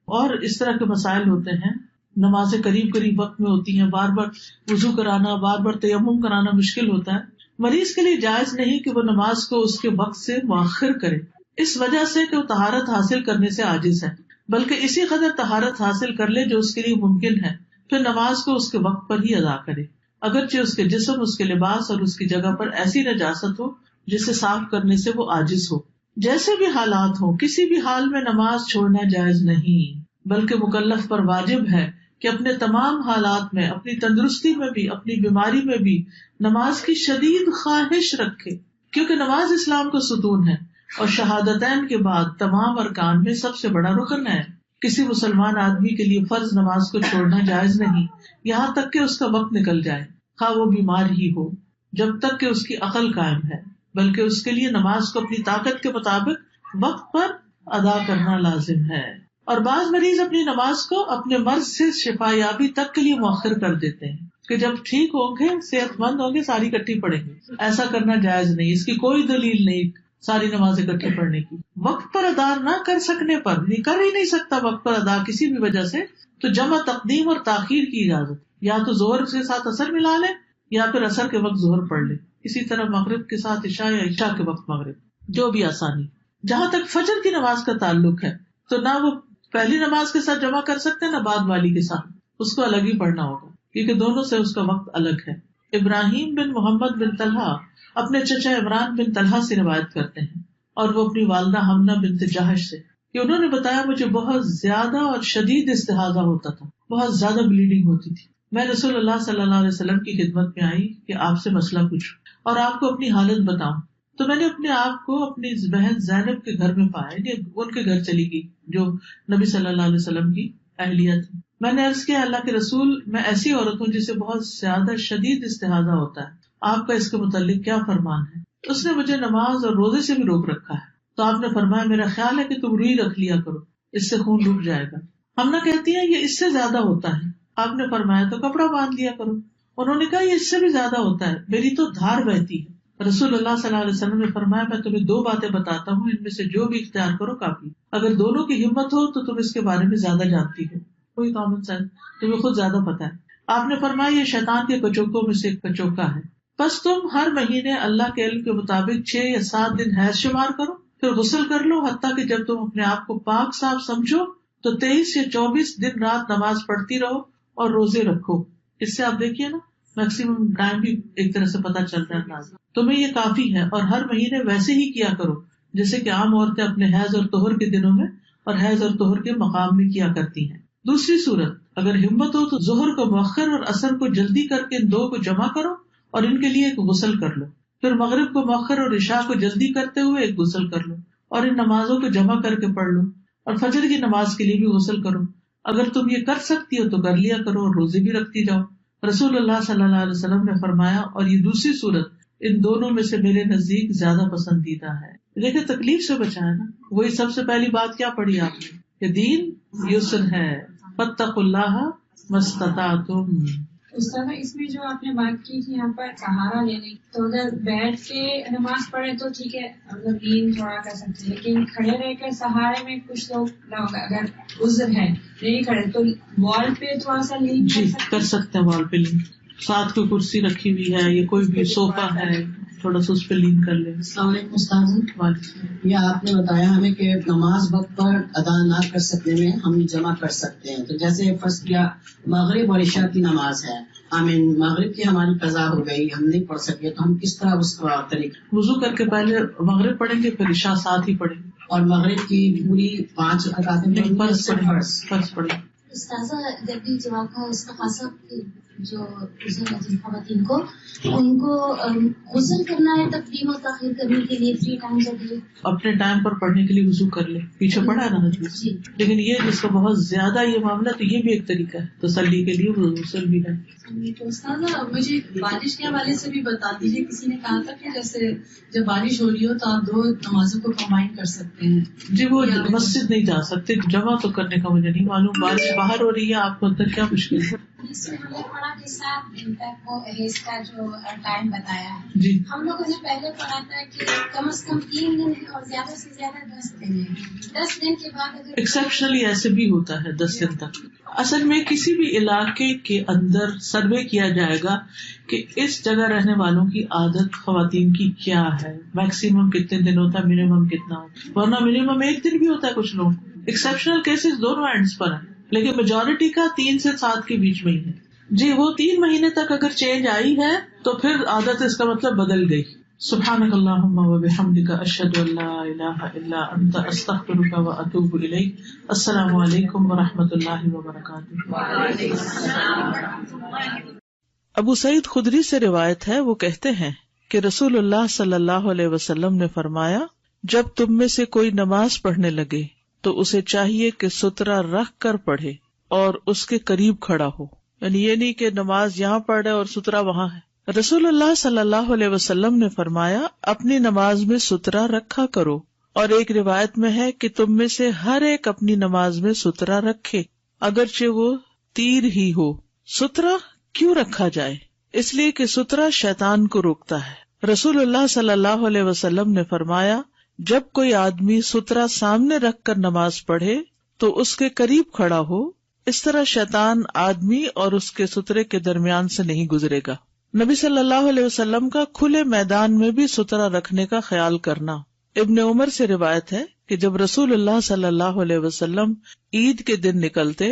اور اس طرح کے مسائل ہوتے ہیں. نمازیں قریب قریب وقت میں ہوتی ہیں، بار بار وضو کرانا، بار بار تیمم کرانا مشکل ہوتا ہے. مریض کے لیے جائز نہیں کہ وہ نماز کو اس کے وقت سے مؤخر کرے، اس وجہ سے کہ وہ طہارت حاصل کرنے سے عاجز ہے، بلکہ اسی قدر طہارت حاصل کر لے جو اس کے لیے ممکن ہے، پھر نماز کو اس کے وقت پر ہی ادا کرے، اگرچہ اس کے جسم، اس کے لباس اور اس کی جگہ پر ایسی نجاست ہو جسے صاف کرنے سے وہ عاجز ہو. جیسے بھی حالات ہوں، کسی بھی حال میں نماز چھوڑنا جائز نہیں، بلکہ مکلف پر واجب ہے کہ اپنے تمام حالات میں، اپنی تندرستی میں بھی، اپنی بیماری میں بھی نماز کی شدید خواہش رکھے، کیونکہ نماز اسلام کا ستون ہے اور شہادتین کے بعد تمام ارکان میں سب سے بڑا رکن ہے. کسی مسلمان آدمی کے لیے فرض نماز کو چھوڑنا جائز نہیں یہاں تک کہ اس کا وقت نکل جائے، خواہ وہ بیمار ہی ہو، جب تک کہ اس کی عقل قائم ہے، بلکہ اس کے لیے نماز کو اپنی طاقت کے مطابق وقت پر ادا کرنا لازم ہے. اور بعض مریض اپنی نماز کو اپنے مرض سے شفا یابی تک کے لیے مؤخر کر دیتے ہیں کہ جب ٹھیک ہوں گے، صحت مند ہوں گے، ساری اکٹھی پڑھیں گے. ایسا کرنا جائز نہیں، اس کی کوئی دلیل نہیں ساری نماز اکٹھی پڑھنے کی. وقت پر ادا نہ کر سکنے پر، کر ہی نہیں سکتا وقت پر ادا کسی بھی وجہ سے، تو جمع تقدیم اور تاخیر کی اجازت، یا تو ظہر کے ساتھ اثر ملا لے یا پھر اثر کے وقت ظہر پڑھ لے. اسی طرح مغرب کے ساتھ عشاء یا عشاء کے وقت مغرب، جو بھی آسانی. جہاں تک فجر کی نماز کا تعلق ہے تو نہ وہ پہلی نماز کے ساتھ جمع کر سکتے ہیں، نہ بعد والی کے ساتھ، اس کو الگ ہی پڑھنا ہوگا کیونکہ دونوں سے اس کا وقت الگ ہے. ابراہیم بن محمد بن طلحہ اپنے چچا عمران بن طلحہ سے روایت کرتے ہیں، اور وہ اپنی والدہ حمنہ بنت جہش سے، کہ انہوں نے بتایا مجھے بہت زیادہ اور شدید استحاضہ ہوتا تھا، بہت زیادہ بلیڈنگ ہوتی تھی. میں رسول اللہ صلی اللہ علیہ وسلم کی خدمت میں آئی کہ آپ سے مسئلہ پوچھوں اور آپ کو اپنی حالت بتاؤں. تو میں نے اپنے آپ کو اپنی بہن زینب کے گھر میں پایا، ان کے گھر چلی گئی جو نبی صلی اللہ علیہ وسلم کی اہلیہ تھی. میں نے عرض کیا اللہ کے رسول، میں ایسی عورت ہوں جسے بہت زیادہ شدید استحاضہ ہوتا ہے، آپ کا اس کے متعلق کیا فرمان ہے؟ اس نے مجھے نماز اور روزے سے بھی روک رکھا ہے. تو آپ نے فرمایا میرا خیال ہے کہ تم روئی رکھ لیا کرو، اس سے خون رک جائے گا. ہم نہ کہتی ہیں یہ اس سے زیادہ ہوتا ہے. آپ نے فرمایا تو کپڑا باندھ لیا کرو. انہوں نے کہا یہ اس سے بھی زیادہ ہوتا ہے، میری تو دھار بہتی ہے. رسول اللہ صلی اللہ علیہ وسلم نے فرمایا میں تمہیں 2 باتیں بتاتا ہوں، ان میں سے جو بھی اختیار کرو کافی. اگر دونوں کی ہمت ہو تو تم اس کے بارے میں زیادہ جانتی ہو، کوئی کامن سینس، تمہیں خود زیادہ پتا ہے. آپ نے فرمایا یہ شیطان کے کچوکوں میں سے ایک کچوکا ہے. بس تم ہر مہینے اللہ کے علم کے مطابق 6 یا 7 دن حیض شمار کرو، پھر غسل کر لو، حتیٰ کہ جب تم اپنے آپ کو پاک صاف سمجھو تو 23 یا 24 دن رات نماز پڑھتی رہو اور روزے رکھو. اس سے آپ دیکھیے نا میکسیمم ٹائم بھی ایک طرح سے پتا چلتا ہے. تمہیں یہ کافی ہے، اور ہر مہینے ویسے ہی کیا کرو جیسے کہ عام عورتیں اپنے حیض اور طہر کے دنوں میں اور حیض اور طہر کے مقام میں کیا کرتی ہیں. دوسری صورت، اگر ہمت ہو تو ظہر کو مؤخر اور عصر کو جلدی کر کے ان 2 کو جمع کرو اور ان کے لیے ایک غسل کر لو. پھر مغرب کو مؤخر اور عشاء کو جلدی کرتے ہوئے ایک غسل کر لو اور ان نمازوں کو جمع کر کے پڑھ لو. اور فجر کی نماز کے لیے بھی غسل کرو. اگر تم یہ کر سکتی ہو تو کر لیا کرو اور روزے بھی رکھتی جاؤ. رسول اللہ صلی اللہ علیہ وسلم نے فرمایا اور یہ دوسری صورت ان دونوں میں سے میرے نزدیک زیادہ پسندیدہ ہے. دیکھیں تکلیف سے بچایا نا. وہی سب سے پہلی بات کیا پڑھی آپ نے کہ دین یسر ہے، فاتقوا اللہ ما استطعتم. اس طرح اس میں جو آپ نے بات کی کہ یہاں پر سہارا لینے، تو اگر بیٹھ کے نماز پڑھے تو ٹھیک ہے، مطلب دین تھوڑا کر سکتے ہیں، لیکن کھڑے رہ کے سہارے میں کچھ لوگ اگر عذر ہے نہیں کھڑے تو وال پہ تھوڑا سا لین کر سکتے ہیں. وال پہ لین، ساتھ کوئی کرسی رکھی ہوئی ہے یا کوئی بھی صوفہ ہے، تھوڑا سا اس پہ لین کر لیں. السلام علیکم استاذ. یہ آپ نے بتایا ہمیں کہ نماز وقت پر ادا نہ کر سکنے میں ہم جمع کر سکتے ہیں. تو جیسے فرض کیا مغرب اور عشاء کی نماز ہے، مغرب کی ہماری قضا ہو گئی، ہم نہیں پڑھ سکے، تو ہم کس طرح اس کا طریقہ؟ وضو کر کے پہلے مغرب پڑھیں گے، پھر عشاء ساتھ ہی پڑھیں گے. اور مغرب کی پوری 5 رکعتیں فرض پڑے. استاذہ جب بھی جواب کا استخاصہ جو خواتین کو ان کو غسل کرنا ہے تقدیم و تاخیر کرنے کے لیے 3 ٹائمز اے ڈے اپنے ٹائم پر پڑھنے کے لیے وضو کر لے, پیچھے پڑھا ہے نا حدیث. لیکن یہ جس کا بہت زیادہ یہ معاملہ, تو یہ بھی ایک طریقہ ہے تسلی کے لیے, غسل بھی ہے. تو استاذہ مجھے بارش کے حوالے سے بھی بتا دیجیے, کسی نے کہا تھا کہ جیسے جب بارش ہو رہی ہو تو آپ 2 نمازوں کو کمبائن کر سکتے ہیں. جی وہ مسجد نہیں جا سکتے, جمع تو کرنے کا مجھے نہیں معلوم. بارش باہر ہو رہی ہے, آپ کو اندر کیا مشکل ہے؟ اس میں ہم نے پڑھا کہ 7 دن تک وہ حیض کا جو ٹائم بتایا ہے. جی ہم لوگوں نے پہلے پڑھا تھا کہ کم از کم 3 دن ہے اور زیادہ سے زیادہ 10 دن ہے. 10 دن کے بعد اگر ایکسیپشنلی ایسے بھی ہوتا ہے 10 دن تک. اصل میں کسی بھی علاقے کے اندر سروے کیا جائے گا کہ اس جگہ رہنے والوں کی عادت خواتین کی کیا ہے, میکسیمم کتنے دن ہوتا ہے, منیمم کتنا ہوتا ہے. ورنہ منیمم 1 دن بھی ہوتا ہے کچھ لوگ. ایکسیپشنل کیسز دونوں اینڈز پر ہیں, لیکن میجورٹی کا 3 سے 7 کے بیچ میں ہی ہے. جی وہ 3 مہینے تک اگر چینج آئی ہے تو پھر عادت اس کا مطلب بدل گئی. سبحانک اللہم و بحمدک اشہد ان لا الہ الا انت استغفرک و اتوب الیک. السلام علیکم و رحمۃ اللہ وبرکاتہ. ابو سعید خدری سے روایت ہے, وہ کہتے ہیں کہ رسول اللہ صلی اللہ علیہ وسلم نے فرمایا, جب تم میں سے کوئی نماز پڑھنے لگے تو اسے چاہیے کہ سترہ رکھ کر پڑھے اور اس کے قریب کھڑا ہو. یعنی یہ نہیں کہ نماز یہاں پڑھ رہے اور سترہ وہاں ہے. رسول اللہ صلی اللہ علیہ وسلم نے فرمایا, اپنی نماز میں سترہ رکھا کرو. اور ایک روایت میں ہے کہ تم میں سے ہر ایک اپنی نماز میں سترہ رکھے, اگرچہ وہ تیر ہی ہو. سترہ کیوں رکھا جائے؟ اس لیے کہ سترہ شیطان کو روکتا ہے. رسول اللہ صلی اللہ علیہ وسلم نے فرمایا, جب کوئی آدمی سترہ سامنے رکھ کر نماز پڑھے تو اس کے قریب کھڑا ہو, اس طرح شیطان آدمی اور اس کے سترے کے درمیان سے نہیں گزرے گا. نبی صلی اللہ علیہ وسلم کا کھلے میدان میں بھی سترہ رکھنے کا خیال کرنا. ابن عمر سے روایت ہے کہ جب رسول اللہ صلی اللہ علیہ وسلم عید کے دن نکلتے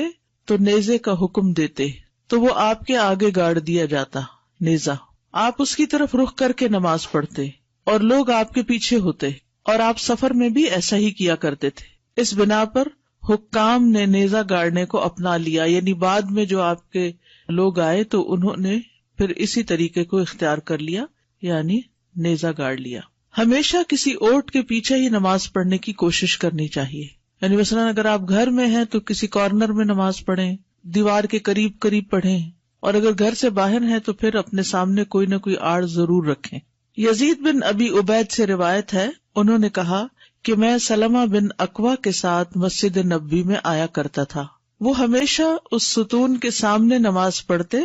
تو نیزے کا حکم دیتے تو وہ آپ کے آگے گاڑ دیا جاتا نیزہ. آپ اس کی طرف رخ کر کے نماز پڑھتے اور لوگ آپ کے پیچھے ہوتے, اور آپ سفر میں بھی ایسا ہی کیا کرتے تھے. اس بنا پر حکام نے نیزہ گاڑنے کو اپنا لیا, یعنی بعد میں جو آپ کے لوگ آئے تو انہوں نے پھر اسی طریقے کو اختیار کر لیا, یعنی نیزہ گاڑ لیا. ہمیشہ کسی اوٹ کے پیچھے ہی نماز پڑھنے کی کوشش کرنی چاہیے. یعنی مثلاً اگر آپ گھر میں ہیں تو کسی کارنر میں نماز پڑھیں, دیوار کے قریب قریب پڑھیں, اور اگر گھر سے باہر ہیں تو پھر اپنے سامنے کوئی نہ کوئی آڑ ضرور رکھیں. یزید بن ابی عبید سے روایت ہے, انہوں نے کہا کہ میں سلمہ بن اکوا کے ساتھ مسجد نبوی میں آیا کرتا تھا. وہ ہمیشہ اس ستون کے سامنے نماز پڑھتے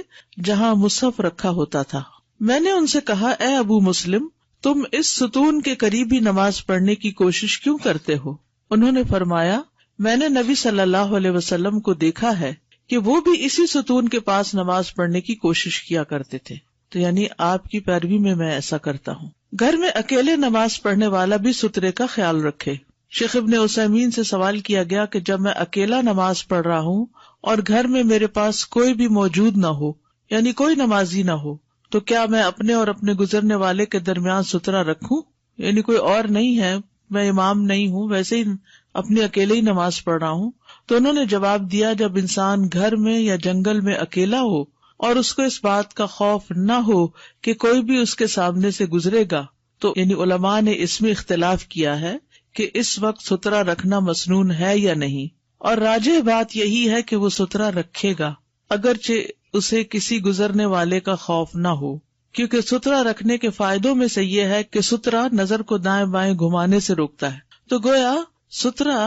جہاں مصحف رکھا ہوتا تھا. میں نے ان سے کہا, اے ابو مسلم, تم اس ستون کے قریب ہی نماز پڑھنے کی کوشش کیوں کرتے ہو؟ انہوں نے فرمایا, میں نے نبی صلی اللہ علیہ وسلم کو دیکھا ہے کہ وہ بھی اسی ستون کے پاس نماز پڑھنے کی کوشش کیا کرتے تھے, تو یعنی آپ کی پیروی میں ایسا کرتا ہوں. گھر میں اکیلے نماز پڑھنے والا بھی سترے کا خیال رکھے. شیخ ابن عثیمین سے سوال کیا گیا کہ جب میں اکیلا نماز پڑھ رہا ہوں اور گھر میں میرے پاس کوئی بھی موجود نہ ہو, یعنی کوئی نمازی نہ ہو, تو کیا میں اپنے اور اپنے گزرنے والے کے درمیان سترہ رکھوں؟ یعنی کوئی اور نہیں ہے, میں امام نہیں ہوں, ویسے ہی اپنی اکیلے ہی نماز پڑھ رہا ہوں. تو انہوں نے جواب دیا, جب انسان گھر میں یا جنگل میں اکیلا ہو اور اس کو اس بات کا خوف نہ ہو کہ کوئی بھی اس کے سامنے سے گزرے گا, تو یعنی علماء نے اس میں اختلاف کیا ہے کہ اس وقت سترہ رکھنا مسنون ہے یا نہیں, اور راجح بات یہی ہے کہ وہ سترہ رکھے گا اگرچہ اسے کسی گزرنے والے کا خوف نہ ہو, کیونکہ سترہ رکھنے کے فائدوں میں سے یہ ہے کہ سترہ نظر کو دائیں بائیں گھمانے سے روکتا ہے. تو گویا سترہ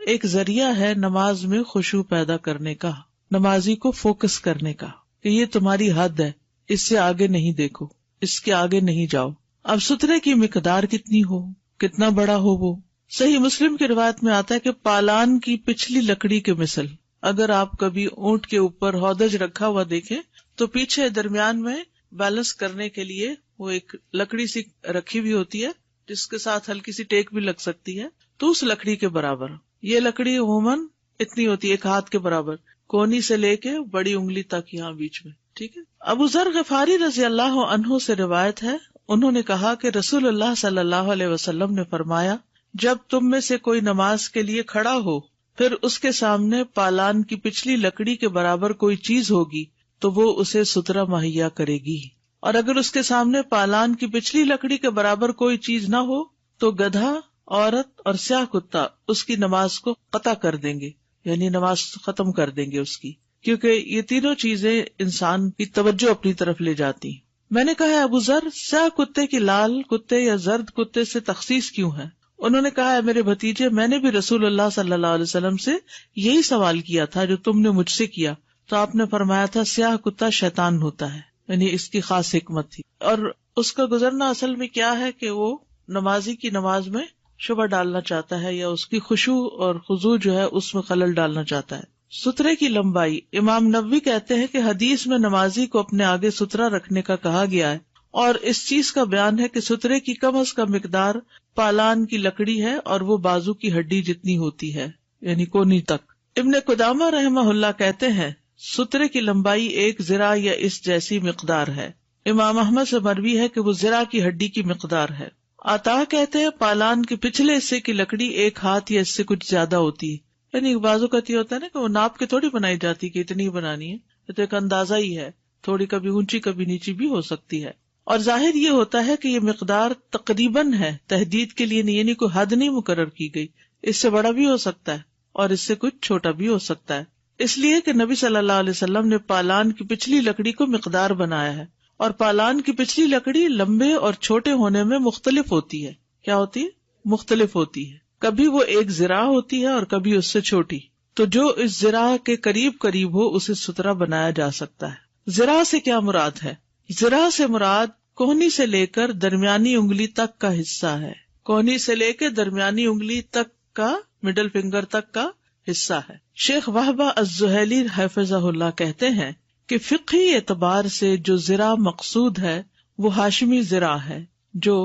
ایک ذریعہ ہے نماز میں خشوع پیدا کرنے کا, نمازی کو فوکس کرنے کا, کہ یہ تمہاری حد ہے, اس سے آگے نہیں دیکھو, اس کے آگے نہیں جاؤ. اب سترے کی مقدار کتنی ہو, کتنا بڑا ہو, وہ صحیح مسلم کی روایت میں آتا ہے کہ پالان کی پچھلی لکڑی کے مثل. اگر آپ کبھی اونٹ کے اوپر ہودج رکھا ہوا دیکھیں تو پیچھے درمیان میں بیلنس کرنے کے لیے وہ ایک لکڑی سی رکھی ہوئی ہوتی ہے جس کے ساتھ ہلکی سی ٹیک بھی لگ سکتی ہے, تو اس لکڑی کے برابر. یہ لکڑی عموماً اتنی ہوتی ہے, ایک ہاتھ کے برابر, کونی سے لے کے بڑی انگلی تک یہاں بیچ میں, ٹھیک ہے. ابو ذر غفاری رضی اللہ عنہ سے روایت ہے, انہوں نے کہا کہ رسول اللہ صلی اللہ علیہ وسلم نے فرمایا, جب تم میں سے کوئی نماز کے لیے کھڑا ہو پھر اس کے سامنے پالان کی پچھلی لکڑی کے برابر کوئی چیز ہوگی تو وہ اسے سترا مہیا کرے گی، اور اگر اس کے سامنے پالان کی پچھلی لکڑی کے برابر کوئی چیز نہ ہو تو گدھا، عورت اور سیاہ کتا اس کی نماز کو قطع کر دیں گے، یعنی نماز ختم کر دیں گے اس کی، کیونکہ یہ تینوں چیزیں انسان کی توجہ اپنی طرف لے جاتی۔ میں نے کہا ابو ذر، سیاہ کتے کی لال کتے یا زرد کتے سے تخصیص کیوں ہے؟ انہوں نے کہا، میرے بھتیجے، میں نے بھی رسول اللہ صلی اللہ علیہ وسلم سے یہی سوال کیا تھا جو تم نے مجھ سے کیا، تو آپ نے فرمایا تھا سیاہ کتا شیطان ہوتا ہے، یعنی اس کی خاص حکمت تھی، اور اس کا گزرنا اصل میں کیا ہے کہ وہ نمازی کی نماز میں شبہ ڈالنا چاہتا ہے، یا اس کی خشوع اور خضوع جو ہے اس میں خلل ڈالنا چاہتا ہے۔ سترے کی لمبائی، امام نووی کہتے ہیں کہ حدیث میں نمازی کو اپنے آگے سترا رکھنے کا کہا گیا ہے، اور اس چیز کا بیان ہے کہ سترے کی کم از کم مقدار پالان کی لکڑی ہے اور وہ بازو کی ہڈی جتنی ہوتی ہے، یعنی کونی تک۔ ابن قدامہ رحمہ اللہ کہتے ہیں سترے کی لمبائی 1 ذراع یا اس جیسی مقدار ہے۔ امام احمد سے مروی ہے کہ وہ ذراع کی ہڈی کی مقدار ہے۔ عطا کہتے ہیں پالان کے پچھلے حصے کی لکڑی 1 ہاتھ یا اس سے کچھ زیادہ ہوتی ہے، یعنی بازو کا یہ ہوتا ہے نا کہ وہ ناپ کے تھوڑی بنائی جاتی کہ اتنی بنانی ہے، یہ تو ایک اندازہ ہی ہے، تھوڑی کبھی اونچی کبھی نیچی بھی ہو سکتی ہے، اور ظاہر یہ ہوتا ہے کہ یہ مقدار تقریباً ہے، تحدید کے لیے نہیں، یعنی کوئی حد نہیں مقرر کی گئی، اس سے بڑا بھی ہو سکتا ہے اور اس سے کچھ چھوٹا بھی ہو سکتا ہے، اس لیے کہ نبی صلی اللہ علیہ وسلم نے پالان کی پچھلی لکڑی کو مقدار بنایا ہے، اور پالان کی پچھلی لکڑی لمبے اور چھوٹے ہونے میں مختلف ہوتی ہے۔ کیا ہوتی ہے؟ مختلف ہوتی ہے، کبھی وہ 1 ذراع ہوتی ہے اور کبھی اس سے چھوٹی، تو جو اس ذراع کے قریب قریب ہو اسے سترا بنایا جا سکتا ہے۔ ذراع سے کیا مراد ہے؟ ذراع سے مراد کونی سے لے کر درمیانی انگلی تک کا حصہ ہے، کونی سے لے کے درمیانی انگلی تک کا، مڈل فنگر تک کا حصہ ہے۔ شیخ وہبہ الزہیلی حفظہ اللہ کہتے ہیں کہ فقہی اعتبار سے جو ذراع مقصود ہے وہ ہاشمی ذراع ہے، جو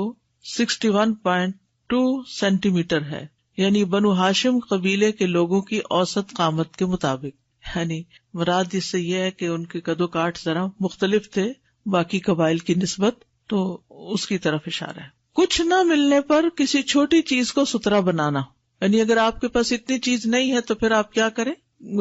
61.2 سینٹی میٹر ہے، یعنی بنو ہاشم قبیلے کے لوگوں کی اوسط قامت کے مطابق، یعنی مراد اس سے یہ ہے کہ ان کے قد و کاٹ ذرا مختلف تھے باقی قبائل کی نسبت، تو اس کی طرف اشارہ ہے۔ کچھ نہ ملنے پر کسی چھوٹی چیز کو سترا بنانا، یعنی اگر آپ کے پاس اتنی چیز نہیں ہے تو پھر آپ کیا کریں،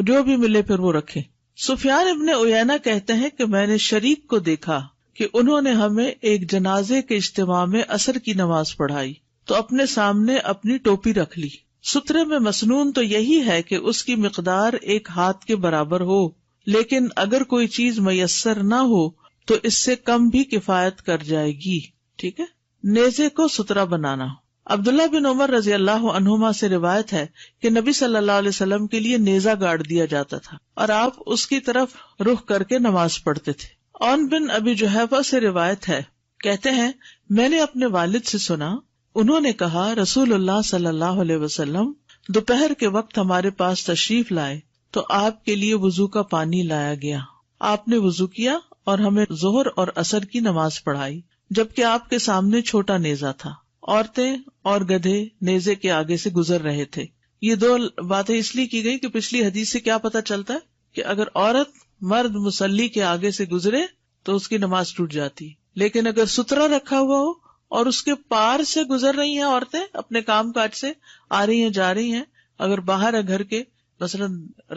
جو بھی ملے پھر وہ رکھیں۔ سفیان ابن عیینہ کہتے ہیں کہ میں نے شریک کو دیکھا کہ انہوں نے ہمیں ایک جنازے کے اجتماع میں عصر کی نماز پڑھائی تو اپنے سامنے اپنی ٹوپی رکھ لی۔ سترے میں مسنون تو یہی ہے کہ اس کی مقدار 1 ہاتھ کے برابر ہو، لیکن اگر کوئی چیز میسر نہ ہو تو اس سے کم بھی کفایت کر جائے گی۔ ٹھیک ہے۔ نیزے کو سترا بنانا، عبداللہ بن عمر رضی اللہ عنہما سے روایت ہے کہ نبی صلی اللہ علیہ وسلم کے لیے نیزہ گاڑ دیا جاتا تھا اور آپ اس کی طرف رخ کر کے نماز پڑھتے تھے۔ عون بن ابی جحیفہ سے روایت ہے، کہتے ہیں میں نے اپنے والد سے سنا، انہوں نے کہا رسول اللہ صلی اللہ علیہ وسلم دوپہر کے وقت ہمارے پاس تشریف لائے تو آپ کے لیے وضو کا پانی لایا گیا، آپ نے وضو کیا اور ہمیں ظہر اور عصر کی نماز پڑھائی، جبکہ آپ کے سامنے چھوٹا نیزہ تھا، عورتیں اور گدھے نیزے کے آگے سے گزر رہے تھے۔ یہ 2 باتیں اس لیے کی گئی کہ پچھلی حدیث سے کیا پتہ چلتا ہے کہ اگر عورت مرد مصلی کے آگے سے گزرے تو اس کی نماز ٹوٹ جاتی، لیکن اگر سترا رکھا ہوا ہو اور اس کے پار سے گزر رہی ہیں عورتیں، اپنے کام کاج سے آ رہی ہیں جا رہی ہیں، اگر باہر ہے گھر کے، مثلا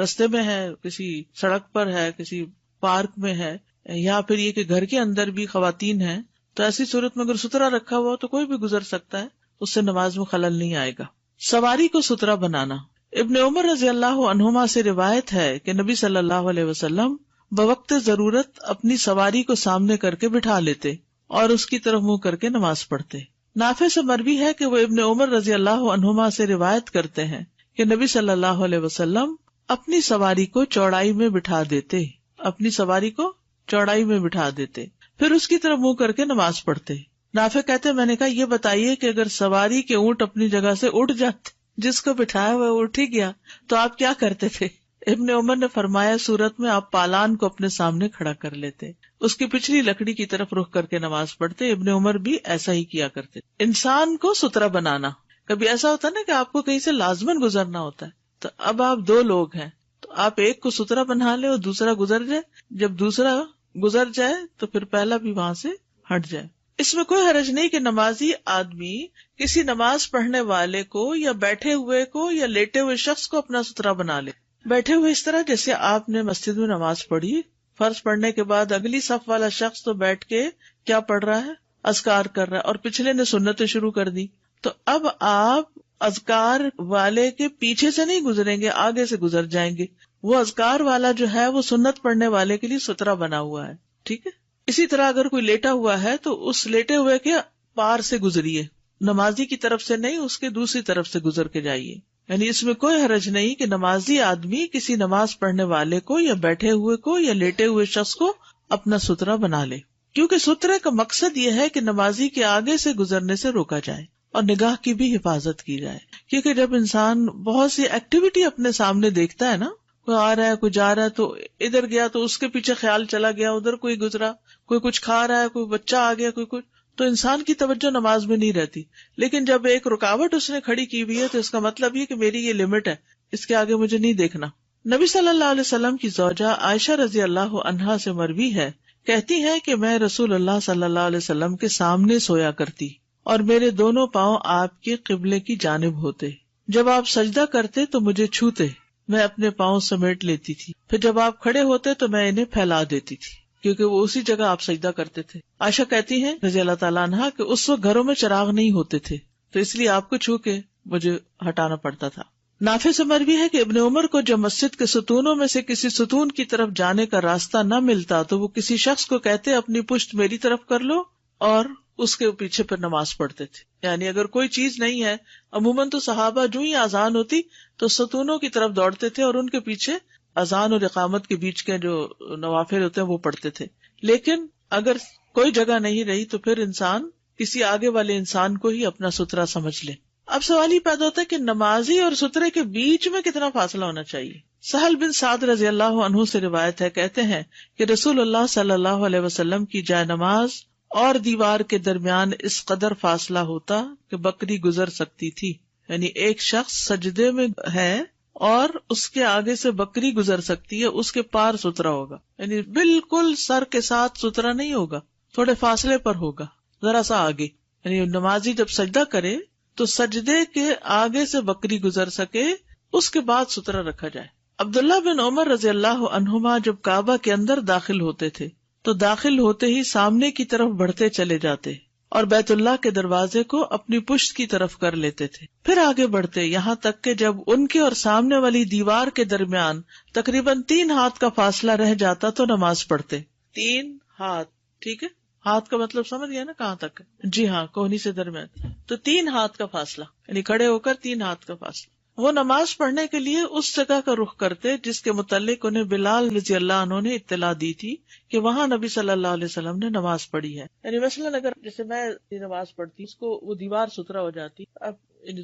رستے میں ہے، کسی سڑک پر ہے، کسی پارک میں ہے، یا پھر یہ کہ گھر کے اندر بھی خواتین ہیں، تو ایسی صورت میں اگر سترا رکھا ہوا تو کوئی بھی گزر سکتا ہے، اس سے نماز میں خلل نہیں آئے گا۔ سواری کو سترا بنانا، ابن عمر رضی اللہ عنہما سے روایت ہے کہ نبی صلی اللہ علیہ وسلم بوقت ضرورت اپنی سواری کو سامنے کر کے بٹھا لیتے اور اس کی طرف منہ کر کے نماز پڑھتے۔ نافع سے مروی ہے کہ وہ ابن عمر رضی اللہ عنہما سے روایت کرتے ہیں کہ نبی صلی اللہ علیہ وسلم اپنی سواری کو چوڑائی میں بٹھا دیتے، اپنی سواری کو چوڑائی میں بٹھا دیتے، پھر اس کی طرف منہ کر کے نماز پڑھتے۔ نافع کہتے میں نے کہا یہ بتائیے کہ اگر سواری کے اونٹ اپنی جگہ سے اٹھ جاتے، جس کو بٹھایا ہوا اٹھ ہی گیا، تو آپ کیا کرتے تھے؟ ابن عمر نے فرمایا صورت میں آپ پالان کو اپنے سامنے کھڑا کر لیتے، اس کی پچھلی لکڑی کی طرف رخ کر کے نماز پڑھتے۔ ابن عمر بھی ایسا ہی کیا کرتے۔ انسان کو سترا بنانا، کبھی ایسا ہوتا ہے نا کہ آپ کو کہیں سے لازماً گزرنا ہوتا ہے، تو اب آپ 2 لوگ ہیں تو آپ ایک کو سترا بنا لے اور دوسرا گزر جائے، جب دوسرا گزر جائے تو پھر پہلا بھی وہاں سے ہٹ جائے۔ اس میں کوئی حرج نہیں کہ نمازی آدمی کسی نماز پڑھنے والے کو یا بیٹھے ہوئے کو یا لیٹے ہوئے شخص کو اپنا سترا بنا لے. بیٹھے ہوئے اس طرح جیسے آپ نے مسجد میں نماز پڑھی، فرض پڑھنے کے بعد اگلی صف والا شخص تو بیٹھ کے کیا پڑھ رہا ہے؟ اذکار کر رہا ہے، اور پچھلے نے سنتیں شروع کر دی. تو اب آپ اذکار والے کے پیچھے سے نہیں گزریں گے، آگے سے گزر جائیں گے. وہ اذکار والا جو ہے وہ سنت پڑھنے والے کے لیے سترا بنا ہوا ہے. ٹھیک ہے. اسی طرح اگر کوئی لیٹا ہوا ہے تو اس لیٹے ہوئے کے پار سے گزریے، نمازی کی طرف سے نہیں، اس کے دوسری طرف سے گزر کے جائیے. یعنی اس میں کوئی حرج نہیں کہ نمازی آدمی کسی نماز پڑھنے والے کو یا بیٹھے ہوئے کو یا لیٹے ہوئے شخص کو اپنا سترا بنا لے، کیونکہ سترے کا مقصد یہ ہے کہ نمازی کے آگے سے گزرنے سے روکا جائے اور نگاہ کی بھی حفاظت کی جائے. کیونکہ جب انسان بہت سی ایکٹیویٹی اپنے سامنے دیکھتا ہے نا، کوئی آ رہا ہے کوئی جا رہا ہے، تو ادھر گیا تو اس کے پیچھے خیال چلا گیا، ادھر کوئی گزرا، کوئی کچھ کھا رہا ہے، کوئی بچہ آ گیا، کوئی کچھ، تو انسان کی توجہ نماز میں نہیں رہتی. لیکن جب ایک رکاوٹ اس نے کھڑی کی ہوئی ہے تو اس کا مطلب یہ کہ میری یہ لمٹ ہے، اس کے آگے مجھے نہیں دیکھنا. نبی صلی اللہ علیہ وسلم کی زوجہ عائشہ رضی اللہ عنہا سے مروی ہے، کہتی ہیں کہ میں رسول اللہ صلی اللہ علیہ وسلم کے سامنے سویا کرتی اور میرے دونوں پاؤں آپ کے قبلے کی جانب ہوتے. جب آپ سجدہ کرتے تو مجھے چھوتے، میں اپنے پاؤں سمیٹ لیتی تھی. پھر جب آپ کھڑے ہوتے تو میں انہیں پھیلا دیتی تھی، کیونکہ وہ اسی جگہ آپ سجدہ کرتے تھے. عائشہ کہتی ہیں رضی اللہ تعالیٰ عنہا کہ اس وقت گھروں میں چراغ نہیں ہوتے تھے، تو اس لیے آپ کو چھو کے مجھے ہٹانا پڑتا تھا. نافع سے مروی ہے کہ ابن عمر کو جب مسجد کے ستونوں میں سے کسی ستون کی طرف جانے کا راستہ نہ ملتا تو وہ کسی شخص کو کہتے اپنی پشت میری طرف کر لو، اور اس کے پیچھے پھر نماز پڑھتے تھے. یعنی اگر کوئی چیز نہیں ہے، عموماً تو صحابہ جو ہی اذان ہوتی تو ستونوں کی طرف دوڑتے تھے اور ان کے پیچھے اذان اور اقامت کے بیچ کے جو نوافل ہوتے ہیں وہ پڑھتے تھے. لیکن اگر کوئی جگہ نہیں رہی تو پھر انسان کسی آگے والے انسان کو ہی اپنا سترا سمجھ لے. اب سوال ہی پیدا ہوتا ہے کہ نمازی اور سترے کے بیچ میں کتنا فاصلہ ہونا چاہیے. سہل بن سعد رضی اللہ عنہ سے روایت ہے، کہتے ہیں کہ رسول اللہ صلی اللہ علیہ وسلم کی جائے نماز اور دیوار کے درمیان اس قدر فاصلہ ہوتا کہ بکری گزر سکتی تھی. یعنی ایک شخص سجدے میں ہے اور اس کے آگے سے بکری گزر سکتی ہے، اس کے پار سترا ہوگا. یعنی بالکل سر کے ساتھ سترا نہیں ہوگا، تھوڑے فاصلے پر ہوگا، ذرا سا آگے. یعنی نمازی جب سجدہ کرے تو سجدے کے آگے سے بکری گزر سکے، اس کے بعد سترا رکھا جائے. عبداللہ بن عمر رضی اللہ عنہما جب کعبہ کے اندر داخل ہوتے تھے تو داخل ہوتے ہی سامنے کی طرف بڑھتے چلے جاتے اور بیت اللہ کے دروازے کو اپنی پشت کی طرف کر لیتے تھے. پھر آگے بڑھتے یہاں تک کہ جب ان کے اور سامنے والی دیوار کے درمیان تقریباً 3 ہاتھ کا فاصلہ رہ جاتا تو نماز پڑھتے. 3 ہاتھ، ٹھیک ہے، ہاتھ کا مطلب سمجھ گیا نا کہاں تک؟ جی ہاں، کوہنی سے درمیان. تو 3 ہاتھ کا فاصلہ، یعنی کھڑے ہو کر 3 ہاتھ کا فاصلہ. وہ نماز پڑھنے کے لیے اس جگہ کا رخ کرتے جس کے متعلق انہیں بلال رضی اللہ عنہ نے اطلاع دی تھی کہ وہاں نبی صلی اللہ علیہ وسلم نے نماز پڑھی ہے. یعنی مثلاً اگر جیسے میں نماز پڑھتی، اس کو وہ دیوار سترا ہو جاتی. اب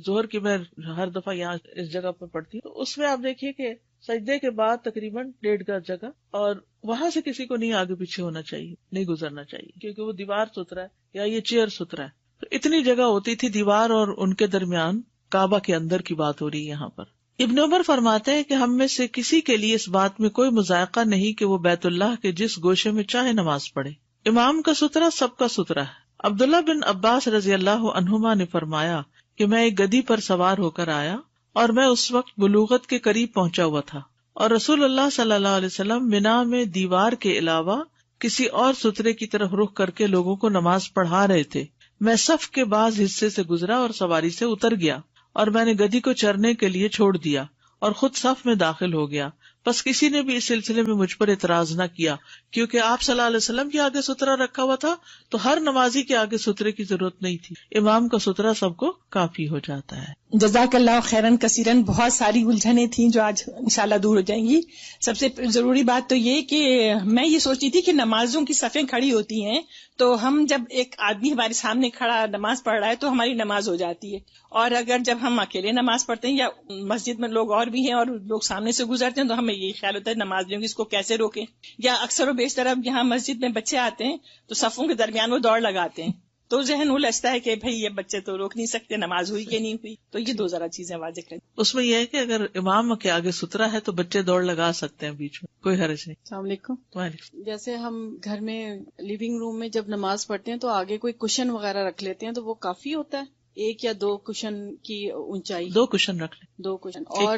ظہر کی میں ہر دفعہ یہاں اس جگہ پر پڑھتی تو اس میں آپ دیکھیے کہ سجدے کے بعد تقریباً 1.5 گز جگہ، اور وہاں سے کسی کو نہیں آگے پیچھے ہونا چاہیے، نہیں گزرنا چاہیے، کیونکہ وہ دیوار سترا ہے یا یہ چیئر سترا ہے. تو اتنی جگہ ہوتی تھی دیوار اور ان کے درمیان. کعبہ کے اندر کی بات ہو رہی ہے یہاں پر. ابن عمر فرماتے ہیں کہ ہم میں سے کسی کے لیے اس بات میں کوئی مذائقہ نہیں کہ وہ بیت اللہ کے جس گوشے میں چاہے نماز پڑھے. امام کا سترا سب کا سترا ہے. عبداللہ بن عباس رضی اللہ عنہما نے فرمایا کہ میں ایک گدھی پر سوار ہو کر آیا اور میں اس وقت بلوغت کے قریب پہنچا ہوا تھا، اور رسول اللہ صلی اللہ علیہ وسلم منا میں دیوار کے علاوہ کسی اور سترے کی طرف رخ کر کے لوگوں کو نماز پڑھا رہے تھے. میں صف کے بعض حصے سے گزرا اور سواری سے اتر گیا، اور میں نے گدھی کو چرنے کے لیے چھوڑ دیا اور خود صف میں داخل ہو گیا. بس کسی نے بھی اس سلسلے میں مجھ پر اعتراض نہ کیا، کیونکہ آپ صلی اللہ علیہ وسلم کے آگے سترا رکھا ہوا تھا تو ہر نمازی کے آگے سترے کی ضرورت نہیں تھی. امام کا سترا سب کو کافی ہو جاتا ہے. جزاک اللہ خیرن کثیرن. بہت ساری الجھنیں تھیں جو آج انشاءاللہ دور ہو جائیں گی. سب سے ضروری بات تو یہ کہ میں یہ سوچتی تھی کہ نمازوں کی صفیں کھڑی ہوتی ہیں تو ہم جب ایک آدمی ہمارے سامنے کھڑا نماز پڑھ رہا ہے تو ہماری نماز ہو جاتی ہے، اور اگر جب ہم اکیلے نماز پڑھتے ہیں یا مسجد میں لوگ اور بھی ہیں اور لوگ سامنے سے گزرتے ہیں تو ہمیں یہ خیال ہوتا ہے نمازیوں کی اس کو کیسے روکیں. یا اکثر و بیشتر اب یہاں مسجد میں بچے آتے ہیں تو صفوں کے درمیان وہ دوڑ لگاتے ہیں، تو ذہن الجھتا ہے کہ بھئی یہ بچے تو روک نہیں سکتے نماز ہوئی کہ نہیں ہوئی. تو یہ 2 ذرا چیزیں واضح کریں. اس میں یہ ہے کہ اگر امام کے آگے سترا ہے تو بچے دوڑ لگا سکتے ہیں بیچ میں, کوئی حرج نہیں. السلام علیکم. وعلیکم. جیسے ہم گھر میں لیونگ روم میں جب نماز پڑھتے ہیں تو آگے کوئی کشن وغیرہ رکھ لیتے ہیں, تو وہ کافی ہوتا ہے 1 یا 2 کشن کی اونچائی؟ 2 کشن رکھ لیں. 2 کشن. اور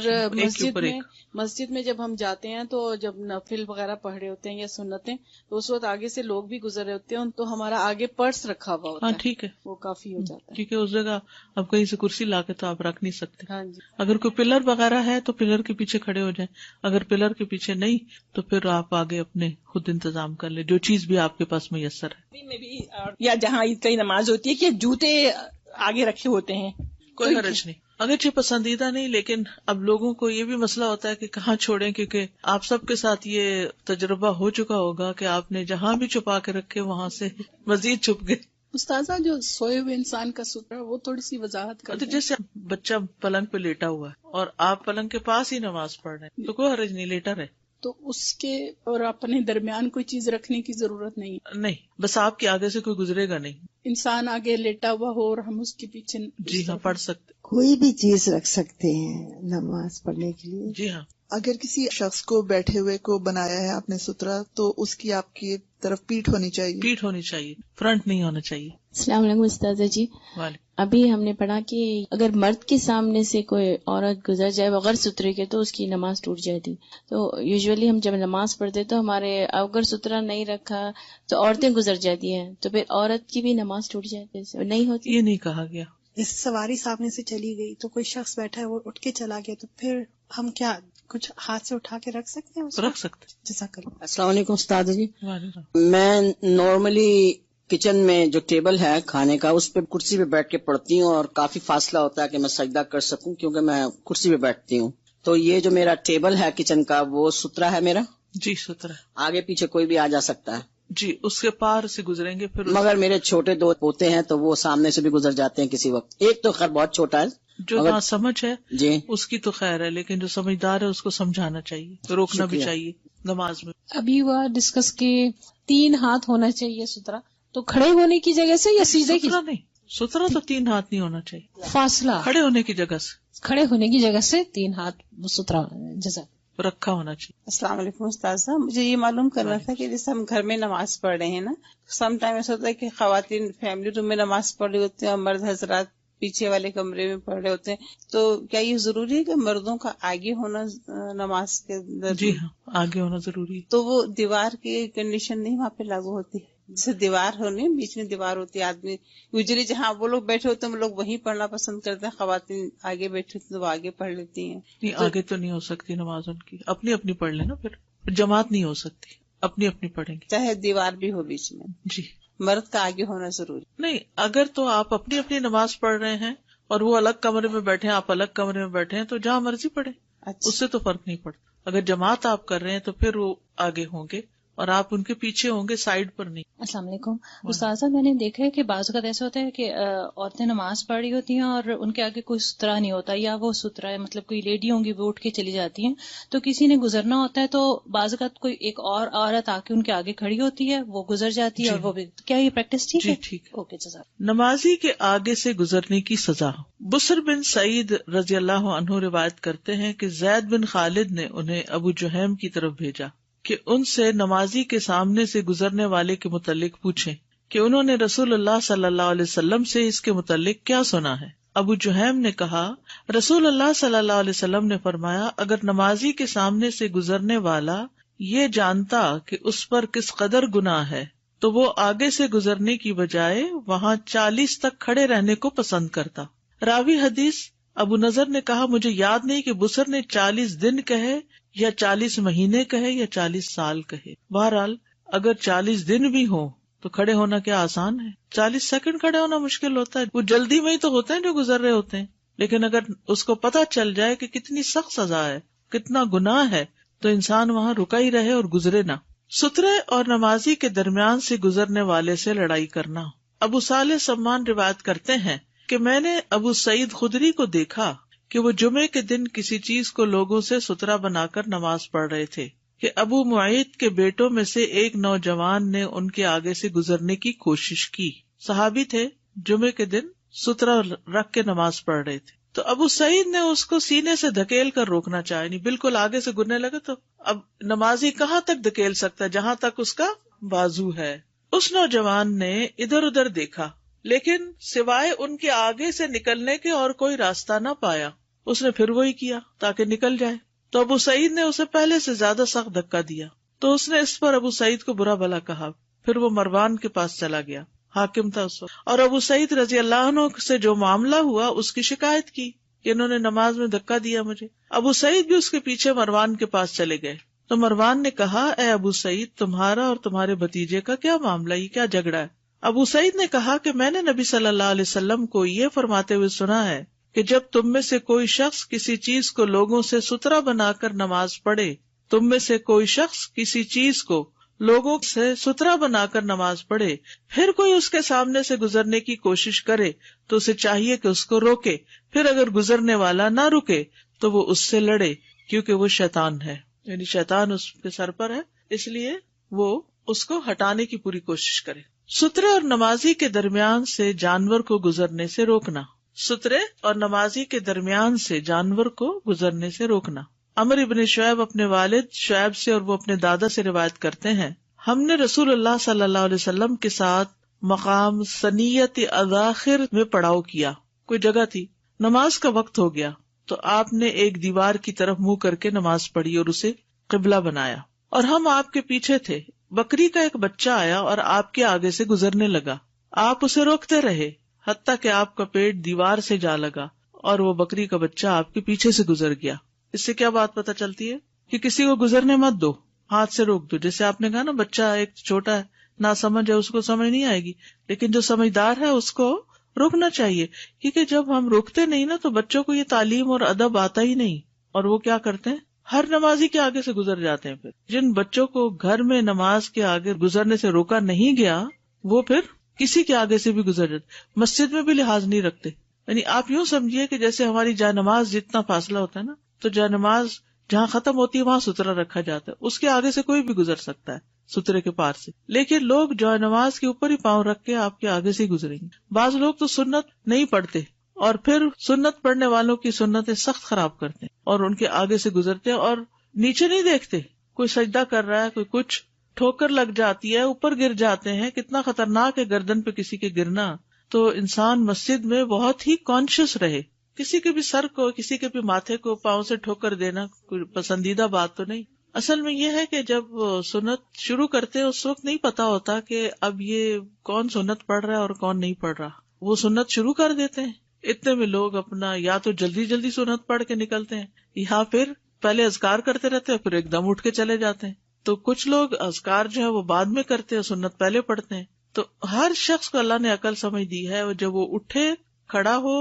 مسجد میں جب ہم جاتے ہیں تو جب نفل وغیرہ پڑھ رہے ہوتے ہیں یا سنتیں, تو اس وقت آگے سے لوگ بھی گزر رہے ہوتے ہیں تو ہمارا آگے پرس رکھا ہوا ہوتا ہے. ہاں ٹھیک ہے, وہ کافی ہو جاتا ہے کیونکہ اس جگہ اب کہیں سے کرسی لا کے تو آپ رکھ نہیں سکتے. ہاں جی. اگر کوئی پلر وغیرہ ہے تو پلر کے پیچھے کھڑے ہو جائیں, اگر پلر کے پیچھے نہیں تو پھر آپ آگے اپنے خود انتظام کر لیں, جو چیز بھی آپ کے پاس میسر ہے. میں بھی یا جہاں عید کی نماز ہوتی ہے کہ جوتے آگے رکھے ہوتے ہیں, کوئی حرج نہیں, اگرچہ پسندیدہ نہیں, لیکن اب لوگوں کو یہ بھی مسئلہ ہوتا ہے کہ کہاں چھوڑیں, کیونکہ آپ سب کے ساتھ یہ تجربہ ہو چکا ہوگا کہ آپ نے جہاں بھی چھپا کے رکھے وہاں سے مزید چھپ گئے. استاذہ جو سوئے ہوئے انسان کا سترہ وہ تھوڑی سی وضاحت کر دیں. جیسے بچہ پلنگ پہ لیٹا ہوا ہے اور آپ پلنگ کے پاس ہی نماز پڑھ رہے ہیں تو کوئی حرج نہیں, لیٹا رہے. تو اس کے اور اپنے درمیان کوئی چیز رکھنے کی ضرورت نہیں, بس آپ کے آگے سے کوئی گزرے گا نہیں. انسان آگے لیٹا ہوا ہو اور ہم اس کے پیچھے. جی ہاں, پڑھ سکتے, کوئی بھی چیز رکھ سکتے ہیں نماز پڑھنے کے لیے. جی ہاں. اگر کسی شخص کو بیٹھے ہوئے کو بنایا ہے آپ نے سترہ, تو اس کی آپ کی طرف پیٹھ ہونی چاہیے, پیٹھ ہونی چاہیے, فرنٹ نہیں ہونا چاہیے. السلام علیکم استاذہ جی. ابھی ہم نے پڑھا کہ اگر مرد کے سامنے سے کوئی عورت گزر جائے بغیر سترے کے تو اس کی نماز ٹوٹ جاتی. تو یوزولی ہم جب نماز پڑھتے تو ہمارے اگر سترہ نہیں رکھا تو عورتیں گزر جاتی ہیں, تو پھر عورت کی بھی نماز ٹوٹ جاتی ہے, نہیں ہوتی. یہ نہیں کہا گیا. جیسے سواری سامنے سے چلی گئی تو کوئی شخص بیٹھا ہے وہ اٹھ کے چلا گیا, تو پھر ہم کیا کچھ ہاتھ سے اٹھا کے رکھ سکتے ہیں؟ رکھ سکتے. جزاک اللہ. السلام علیکم استاد جی. میں نارملی کچن میں جو ٹیبل ہے کھانے کا اس پہ کرسی پہ بیٹھ کے پڑھتی ہوں, اور کافی فاصلہ ہوتا ہے کہ میں سجدہ کر سکوں کیونکہ میں کرسی پہ بیٹھتی ہوں. تو یہ جو میرا ٹیبل ہے کچن کا وہ سترا ہے میرا؟ جی سترا. آگے پیچھے کوئی بھی آ جا سکتا ہے؟ جی, اس کے پار سے گزریں گے. پھر مگر میرے چھوٹے 2 پوتے ہیں تو وہ سامنے سے بھی گزر جاتے ہیں کسی وقت. ایک تو خیر بہت چھوٹا ہے, جو نہ سمجھ ہے جی اس کی تو خیر ہے, لیکن جو سمجھدار ہے اس کو سمجھانا چاہیے, روکنا بھی چاہیے نماز میں. ابھی وہ ڈسکس کے 3 ہاتھ ہونا چاہیے سترا, تو کھڑے ہونے کی جگہ سے یا سیدھے کی؟ نہیں, سترا تو 3 ہاتھ نہیں ہونا چاہیے, فاصلہ کھڑے ہونے کی جگہ سے, کھڑے ہونے کی جگہ سے 3 ہاتھ سترا جزاک رکھا ہونا چاہیے. السلام علیکم استاذہ, مجھے یہ معلوم کرنا تھا کہ جیسے ہم گھر میں نماز پڑھ رہے ہیں نا, سم ٹائم ایسا ہوتا ہے کہ خواتین فیملی روم میں نماز پڑھ رہی ہوتی ہیں اور مرد حضرات پیچھے والے کمرے میں پڑھ رہے ہوتے ہیں, تو کیا یہ ضروری ہے کہ مردوں کا آگے ہونا نماز کے اندر؟ جی ہاں, آگے ہونا ضروری ہے. تو وہ دیوار کی کنڈیشن نہیں وہاں پہ لاگو ہوتی ہے؟ جیسے دیوار ہونی, بیچ میں دیوار ہوتی ہے, آدمی یوزلی جہاں وہ لوگ بیٹھے ہوتے ہیں وہ لوگ وہیں پڑھنا پسند کرتے ہیں, خواتین آگے بیٹھے ہوتے ہیں تو وہ آگے پڑھ لیتی ہیں. نہیں, آگے تو نہیں ہو سکتی نماز ان کی, اپنی اپنی پڑھ لینا, پھر جماعت نہیں ہو سکتی, اپنی اپنی پڑھیں گے چاہے دیوار بھی ہو بیچ میں. جی, مرد کا آگے ہونا ضروری نہیں. اگر تو آپ اپنی اپنی نماز پڑھ رہے ہیں اور وہ الگ کمرے میں بیٹھے ہیں, آپ الگ کمرے میں بیٹھے ہیں, تو جہاں مرضی پڑھیں, اس سے تو فرق نہیں پڑتا. اگر جماعت آپ کر رہے ہیں تو پھر وہ آگے ہوں گے اور آپ ان کے پیچھے ہوں گے, سائڈ پر نہیں. السلام علیکم استاذہ, میں نے دیکھا ہے کہ بعض اوقات ایسا ہوتا ہے کہ عورتیں نماز پڑھ رہی ہوتی ہیں اور ان کے آگے کوئی سترا نہیں ہوتا, یا وہ سترا ہے مطلب کوئی لیڈی ہوں گی وہ اٹھ کے چلی جاتی ہیں, تو کسی نے گزرنا ہوتا ہے تو بعض اوقات کوئی ایک اور عورت آ کے ان کے آگے کھڑی ہوتی ہے, وہ گزر جاتی ہے, اور وہ بھی, کیا یہ پریکٹس ٹھیک ہے؟ ٹھیک. اوکے جزاک. نمازی کے آگے سے گزرنے کی سزا. بصر بن سعید رضی اللہ عنہ روایت کرتے ہیں کہ زید بن خالد نے انہیں ابو جہیم کی طرف بھیجا کہ ان سے نمازی کے سامنے سے گزرنے والے کے متعلق پوچھیں کہ انہوں نے رسول اللہ صلی اللہ علیہ وسلم سے اس کے متعلق کیا سنا ہے. ابو جہیم نے کہا, رسول اللہ صلی اللہ علیہ وسلم نے فرمایا, اگر نمازی کے سامنے سے گزرنے والا یہ جانتا کہ اس پر کس قدر گناہ ہے تو وہ آگے سے گزرنے کی بجائے وہاں 40 تک کھڑے رہنے کو پسند کرتا. راوی حدیث ابو نضر نے کہا, مجھے یاد نہیں کہ بصر نے 40 دن کہے یا 40 مہینے کہے یا 40 سال کہے. بہرحال اگر 40 دن بھی ہوں تو کھڑے ہونا کیا آسان ہے؟ 40 سیکنڈ کھڑے ہونا مشکل ہوتا ہے. وہ جلدی میں ہی تو ہوتے ہیں جو گزر رہے ہوتے ہیں, لیکن اگر اس کو پتا چل جائے کہ کتنی سخت سزا ہے, کتنا گناہ ہے, تو انسان وہاں رکا ہی رہے اور گزرے نہ. سترے اور نمازی کے درمیان سے گزرنے والے سے لڑائی کرنا. ابو صالح سمان روایت کرتے ہیں کہ میں نے ابو سعید خدری کو دیکھا کہ وہ جمعے کے دن کسی چیز کو لوگوں سے سترا بنا کر نماز پڑھ رہے تھے کہ ابو معیط کے بیٹوں میں سے ایک نوجوان نے ان کے آگے سے گزرنے کی کوشش کی. صحابی تھے، جمعے کے دن سترہ رکھ کے نماز پڑھ رہے تھے، تو ابو سعید نے اس کو سینے سے دھکیل کر روکنا چاہا، یعنی بالکل آگے سے گرنے لگے، تو اب نمازی کہاں تک دھکیل سکتا ہے؟ جہاں تک اس کا بازو ہے۔ اس نوجوان نے ادھر ادھر دیکھا، لیکن سوائے ان کے آگے سے نکلنے کے اور کوئی راستہ نہ پایا۔ اس نے پھر وہی کیا تاکہ نکل جائے، تو ابو سعید نے اسے پہلے سے زیادہ سخت دھکا دیا، تو اس نے اس پر ابو سعید کو برا بھلا کہا۔ پھر وہ مروان کے پاس چلا گیا، حاکم تھا اس وقت، اور ابو سعید رضی اللہ عنہ سے جو معاملہ ہوا اس کی شکایت کی کہ انہوں نے نماز میں دھکا دیا مجھے۔ ابو سعید بھی اس کے پیچھے مروان کے پاس چلے گئے، تو مروان نے کہا، اے ابو سعید، تمہارا اور تمہارے بھتیجے کا کیا معاملہ، یہ کیا جھگڑا ہے؟ ابو سعید نے کہا کہ میں نے نبی صلی اللہ علیہ وسلم کو یہ فرماتے ہوئے سنا ہے کہ جب تم میں سے کوئی شخص کسی چیز کو لوگوں سے سترا بنا کر نماز پڑھے، تم میں سے کوئی شخص کسی چیز کو لوگوں سے سترا بنا کر نماز پڑھے، پھر کوئی اس کے سامنے سے گزرنے کی کوشش کرے تو اسے چاہیے کہ اس کو روکے، پھر اگر گزرنے والا نہ رکے تو وہ اس سے لڑے، کیونکہ وہ شیطان ہے، یعنی شیطان اس کے سر پر ہے، اس لیے وہ اس کو ہٹانے کی پوری کوشش کرے۔ سترے اور نمازی کے درمیان سے جانور کو گزرنے سے روکنا، سترے اور نمازی کے درمیان سے جانور کو گزرنے سے روکنا۔ عمر ابن شعیب اپنے والد شعیب سے اور وہ اپنے دادا سے روایت کرتے ہیں، ہم نے رسول اللہ صلی اللہ علیہ وسلم کے ساتھ مقام سنیت اذاخر میں پڑاؤ کیا۔ کوئی جگہ تھی، نماز کا وقت ہو گیا تو آپ نے ایک دیوار کی طرف منہ کر کے نماز پڑھی اور اسے قبلہ بنایا، اور ہم آپ کے پیچھے تھے۔ بکری کا ایک بچہ آیا اور آپ کے آگے سے گزرنے لگا، آپ اسے روکتے رہے حتیٰ کہ آپ کا پیٹ دیوار سے جا لگا اور وہ بکری کا بچہ آپ کے پیچھے سے گزر گیا۔ اس سے کیا بات پتہ چلتی ہے کہ کسی کو گزرنے مت دو، ہاتھ سے روک دو۔ جیسے آپ نے کہا نا، بچہ ایک چھوٹا ہے، نہ سمجھ ہے، اس کو سمجھ نہیں آئے گی، لیکن جو سمجھدار ہے اس کو روکنا چاہیے، کیونکہ جب ہم روکتے نہیں نا تو بچوں کو یہ تعلیم اور ادب آتا ہی نہیں، اور وہ کیا کرتے ہیں، ہر نمازی کے آگے سے گزر جاتے ہیں۔ پھر جن بچوں کو گھر میں نماز کے آگے گزرنے سے روکا نہیں گیا، وہ پھر کسی کے آگے سے بھی گزر جاتے، مسجد میں بھی لحاظ نہیں رکھتے۔ یعنی آپ یوں سمجھیے کہ جیسے ہماری جائے نماز جتنا فاصلہ ہوتا ہے نا، تو جائے نماز جہاں ختم ہوتی ہے وہاں سترا رکھا جاتا ہے، اس کے آگے سے کوئی بھی گزر سکتا ہے سترے کے پار سے، لیکن لوگ جائے نماز کے اوپر ہی پاؤں رکھ کے آپ کے آگے سے ہی گزریں گے۔ بعض لوگ تو سنت نہیں پڑھتے اور پھر سنت پڑھنے والوں کی سنتیں سخت خراب کرتے ہیں اور ان کے آگے سے گزرتے ہیں، اور نیچے نہیں دیکھتے، کوئی سجدہ کر رہا ہے، کوئی کچھ، ٹھوکر لگ جاتی ہے، اوپر گر جاتے ہیں۔ کتنا خطرناک ہے گردن پہ کسی کے گرنا۔ تو انسان مسجد میں بہت ہی کانشیس رہے، کسی کے بھی سر کو، کسی کے بھی ماتھے کو پاؤں سے ٹھوکر دینا کوئی پسندیدہ بات تو نہیں۔ اصل میں یہ ہے کہ جب سنت شروع کرتے ہیں اس وقت نہیں پتا ہوتا کہ اب یہ کون سنت پڑھ رہا ہے اور کون نہیں پڑھ رہا، وہ سنت شروع کر دیتے ہیں۔ اتنے میں لوگ اپنا یا تو جلدی جلدی سنت پڑھ کے نکلتے ہیں، یا پھر پہلے اذکار کرتے رہتے ہیں، پھر ایک دم اٹھ کے چلے جاتے ہیں۔ تو کچھ لوگ اذکار جو ہے وہ بعد میں کرتے ہیں، سنت پہلے پڑھتے ہیں۔ تو ہر شخص کو اللہ نے عقل سمجھ دی ہے، جب وہ اٹھے، کھڑا ہو،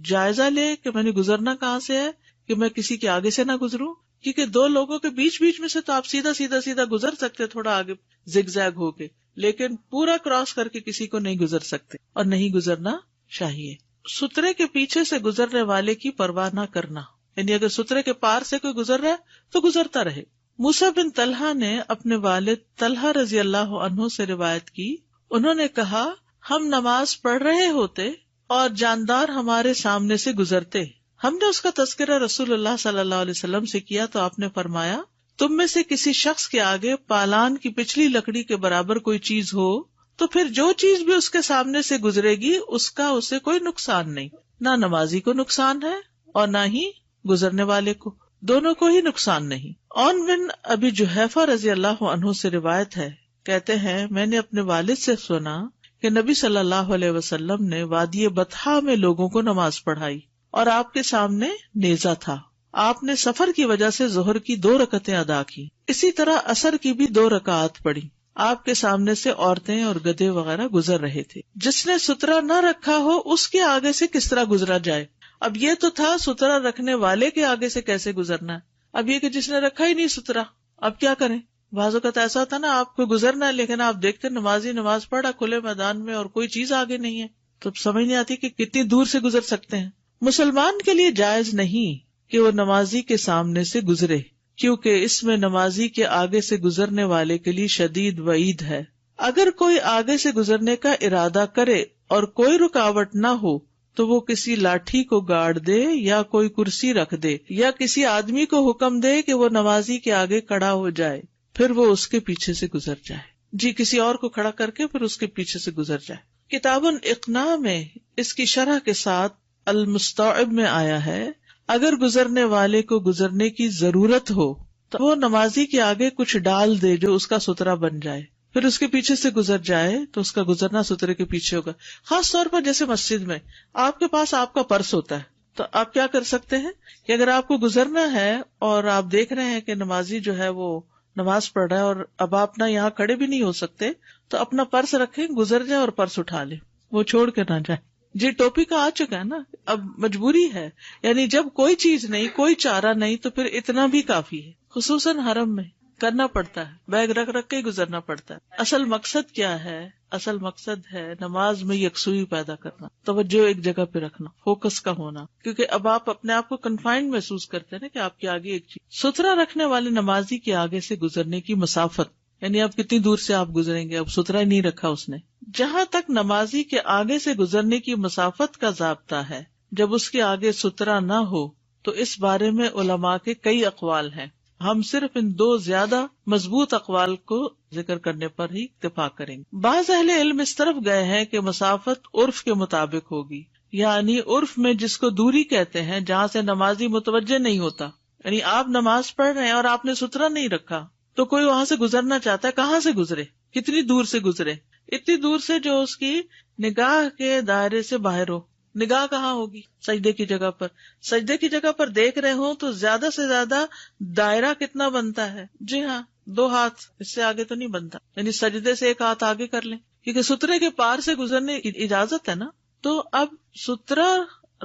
جائزہ لے کہ میں نے گزرنا کہاں سے ہے، کہ میں کسی کے آگے سے نہ گزروں، کیونکہ دو لوگوں کے بیچ میں سے تو آپ سیدھا سیدھا گزر سکتے، تھوڑا آگے زگ زیگ ہو کے، لیکن پورا کراس کر کے کسی کو نہیں گزر سکتے، اور نہیں گزرنا چاہیے۔ سترے کے پیچھے سے گزرنے والے کی پرواہ نہ کرنا، یعنی اگر سترے کے پار سے کوئی گزر رہا ہے تو گزرتا رہے۔ موسیٰ بن طلحہ نے اپنے والد طلحہ رضی اللہ عنہ سے روایت کی، انہوں نے کہا، ہم نماز پڑھ رہے ہوتے اور جاندار ہمارے سامنے سے گزرتے، ہم نے اس کا تذکرہ رسول اللہ صلی اللہ علیہ وسلم سے کیا تو آپ نے فرمایا، تم میں سے کسی شخص کے آگے پالان کی پچھلی لکڑی کے برابر کوئی چیز ہو تو پھر جو چیز بھی اس کے سامنے سے گزرے گی اس کا اسے کوئی نقصان نہیں، نہ نمازی کو نقصان ہے اور نہ ہی گزرنے والے کو، دونوں کو ہی نقصان نہیں۔ عون بن ابی جحیفہ رضی اللہ عنہ سے روایت ہے، کہتے ہیں میں نے اپنے والد سے سنا کہ نبی صلی اللہ علیہ وسلم نے وادی بطحا میں لوگوں کو نماز پڑھائی اور آپ کے سامنے نیزہ تھا، آپ نے سفر کی وجہ سے ظہر کی 2 رکعتیں ادا کی، اسی طرح عصر کی بھی 2 رکعات پڑھی، آپ کے سامنے سے عورتیں اور گدھے وغیرہ گزر رہے تھے، جس نے سترا نہ رکھا ہو اس کے آگے سے کس طرح گزرا جائے۔ اب یہ تو تھا سترا رکھنے والے کے آگے سے کیسے گزرنا ہے، اب یہ کہ جس نے رکھا ہی نہیں سترا، اب کیا کریں؟ بعض اوقات ایسا ہوتا نا، آپ کو گزرنا ہے لیکن آپ دیکھتے نمازی نماز پڑھا کھلے میدان میں اور کوئی چیز آگے نہیں ہے، تو سمجھ نہیں آتی کہ کتنی دور سے گزر سکتے ہیں۔ مسلمان کے لیے جائز نہیں کہ وہ نمازی کے سامنے سے گزرے، کیونکہ اس میں نمازی کے آگے سے گزرنے والے کے لیے شدید وعید ہے۔ اگر کوئی آگے سے گزرنے کا ارادہ کرے اور کوئی رکاوٹ نہ ہو تو وہ کسی لاٹھی کو گاڑ دے یا کوئی کرسی رکھ دے یا کسی آدمی کو حکم دے کہ وہ نمازی کے آگے کھڑا ہو جائے، پھر وہ اس کے پیچھے سے گزر جائے. جی، کسی اور کو کھڑا کر کے پھر اس کے پیچھے سے گزر جائے. کتاب الاقناع میں اس کی شرح کے ساتھ المستوعب میں آیا ہے، اگر گزرنے والے کو گزرنے کی ضرورت ہو تو وہ نمازی کے آگے کچھ ڈال دے جو اس کا سترا بن جائے، پھر اس کے پیچھے سے گزر جائے تو اس کا گزرنا سترے کے پیچھے ہوگا. خاص طور پر جیسے مسجد میں آپ کے پاس آپ کا پرس ہوتا ہے تو آپ کیا کر سکتے ہیں کہ اگر آپ کو گزرنا ہے اور آپ دیکھ رہے ہیں کہ نمازی جو ہے وہ نماز پڑھ رہا ہے اور اب آپ نہ یہاں کھڑے بھی نہیں ہو سکتے تو اپنا پرس رکھیں، گزر جائے اور پرس اٹھا لیں، وہ چھوڑ کے نہ جائے. جی ٹوپی کا آ چکا ہے نا، اب مجبوری ہے، یعنی جب کوئی چیز نہیں، کوئی چارہ نہیں تو پھر اتنا بھی کافی ہے. خصوصاً حرم میں کرنا پڑتا ہے، بیگ رکھ رکھ کے گزرنا پڑتا ہے. اصل مقصد کیا ہے؟ اصل مقصد ہے نماز میں یکسوئی پیدا کرنا، توجہ ایک جگہ پہ رکھنا، فوکس کا ہونا، کیونکہ اب آپ اپنے آپ کو کنفائنڈ محسوس کرتے ہیں نا کہ آپ کے آگے ایک چیز. سترا رکھنے والے نمازی کے آگے سے گزرنے کی مسافت، یعنی اب کتنی دور سے آپ گزریں گے، اب سترا ہی نہیں رکھا اس نے. جہاں تک نمازی کے آگے سے گزرنے کی مسافت کا ضابطہ ہے، جب اس کے آگے سترا نہ ہو تو اس بارے میں علماء کے کئی اقوال ہیں. ہم صرف ان دو زیادہ مضبوط اقوال کو ذکر کرنے پر ہی اتفاق کریں گے. بعض اہل علم اس طرف گئے ہیں کہ مسافت عرف کے مطابق ہوگی، یعنی عرف میں جس کو دوری کہتے ہیں جہاں سے نمازی متوجہ نہیں ہوتا، یعنی آپ نماز پڑھ رہے ہیں اور آپ نے سترا نہیں رکھا تو کوئی وہاں سے گزرنا چاہتا ہے، کہاں سے گزرے، کتنی دور سے گزرے؟ اتنی دور سے جو اس کی نگاہ کے دائرے سے باہر ہو. نگاہ کہاں ہوگی؟ سجدے کی جگہ پر. سجدے کی جگہ پر دیکھ رہے ہوں تو زیادہ سے زیادہ دائرہ کتنا بنتا ہے؟ جی ہاں، 2 ہاتھ، اس سے آگے تو نہیں بنتا. یعنی سجدے سے 1 ہاتھ آگے کر لیں، کیونکہ سترے کے پار سے گزرنے کی اجازت ہے نا. تو اب سترا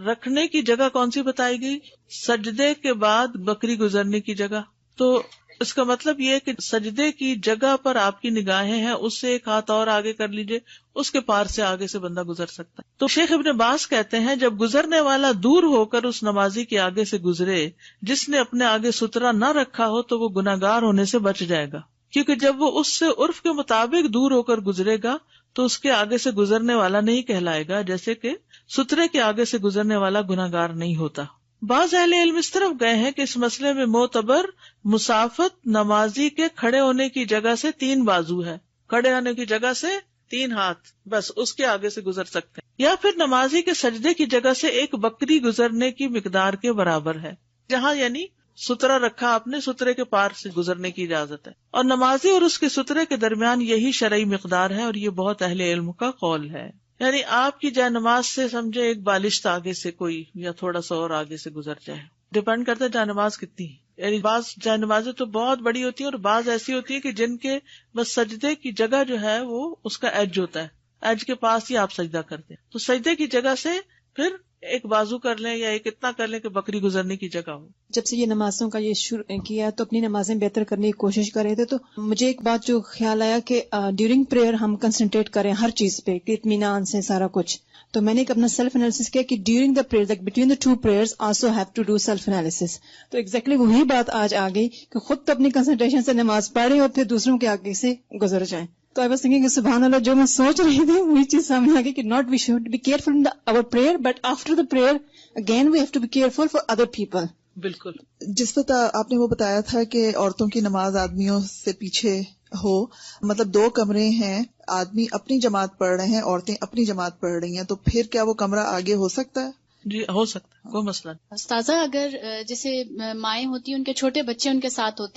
رکھنے کی جگہ کون سی بتائی گئی؟ سجدے کے بعد بکری گزرنے کی جگہ. تو اس کا مطلب یہ کہ سجدے کی جگہ پر آپ کی نگاہیں ہیں، اس سے 1 ہاتھ اور آگے کر لیجئے، اس کے پار سے آگے سے بندہ گزر سکتا ہے. تو شیخ ابن باز کہتے ہیں جب گزرنے والا دور ہو کر اس نمازی کے آگے سے گزرے جس نے اپنے آگے سترا نہ رکھا ہو تو وہ گناہگار ہونے سے بچ جائے گا، کیونکہ جب وہ اس سے عرف کے مطابق دور ہو کر گزرے گا تو اس کے آگے سے گزرنے والا نہیں کہلائے گا، جیسے کہ سترے کے آگے سے گزرنے والا گناہگار نہیں ہوتا. بعض اہل علم اس طرف گئے ہیں کہ اس مسئلے میں معتبر مسافت نمازی کے کھڑے ہونے کی جگہ سے 3 بازو ہے، کھڑے ہونے کی جگہ سے 3 ہاتھ، بس اس کے آگے سے گزر سکتے ہیں. یا پھر نمازی کے سجدے کی جگہ سے 1 بکری گزرنے کی مقدار کے برابر ہے، جہاں یعنی سترا رکھا آپ نے، سترے کے پار سے گزرنے کی اجازت ہے. اور نمازی اور اس کے سترے کے درمیان یہی شرعی مقدار ہے، اور یہ بہت اہل علم کا قول ہے. یعنی آپ کی جائے نماز سے سمجھے 1 بالشت آگے سے کوئی یا تھوڑا سا اور آگے سے گزر جائے، ڈیپینڈ کرتا ہے جائے نماز کتنی ہے. یعنی بعض جائے نمازیں تو بہت بڑی ہوتی ہیں اور بعض ایسی ہوتی ہیں کہ جن کے بس سجدے کی جگہ جو ہے وہ اس کا ایج ہوتا ہے، ایج کے پاس ہی آپ سجدہ کرتے ہیں، تو سجدے کی جگہ سے پھر 1 بازو کر لیں یا 1 اتنا کر لیں کہ بکری گزرنے کی جگہ ہو. جب سے یہ نمازوں کا یہ شروع کیا تو اپنی نمازیں بہتر کرنے کی کوشش کر رہے تھے، تو مجھے ایک بات جو خیال آیا کہ ڈیورنگ پریئر ہم کنسنٹریٹ کریں ہر چیز پہ کہ اطمینان سے سارا کچھ. تو میں نے ایک اپنا سیلف انالیسس کیا کہ during the prayer between the 2 prayers also have to do self analysis. تو ایگزیکٹلی وہی بات آج آ گئی کہ خود تو اپنی کنسنٹریشن سے نماز پڑھیں اور پھر دوسروں کے آگے سے گزر جائیں. تو آئی واز تھنکنگ کہ سبحان اللہ، جو میں سوچ رہی تھی وہی چیز سامنے آ گئی کہ not we should be careful in our prayer but after the prayer again we have to be careful for other people. بالکل. جس وقت آپ نے وہ بتایا تھا کہ عورتوں کی نماز آدمیوں سے پیچھے ہو، مطلب 2 کمرے ہیں، آدمی اپنی جماعت پڑھ رہے ہیں، عورتیں اپنی جماعت پڑھ رہی ہیں، تو پھر کیا وہ کمرہ آگے ہو سکتا ہے؟ جی ہو سکتا ہے، کوئی مسئلہ نہیں. استاذہ اگر جیسے مائیں ہوتی ہیں ان کے چھوٹے بچے ان کے ساتھ ہوتے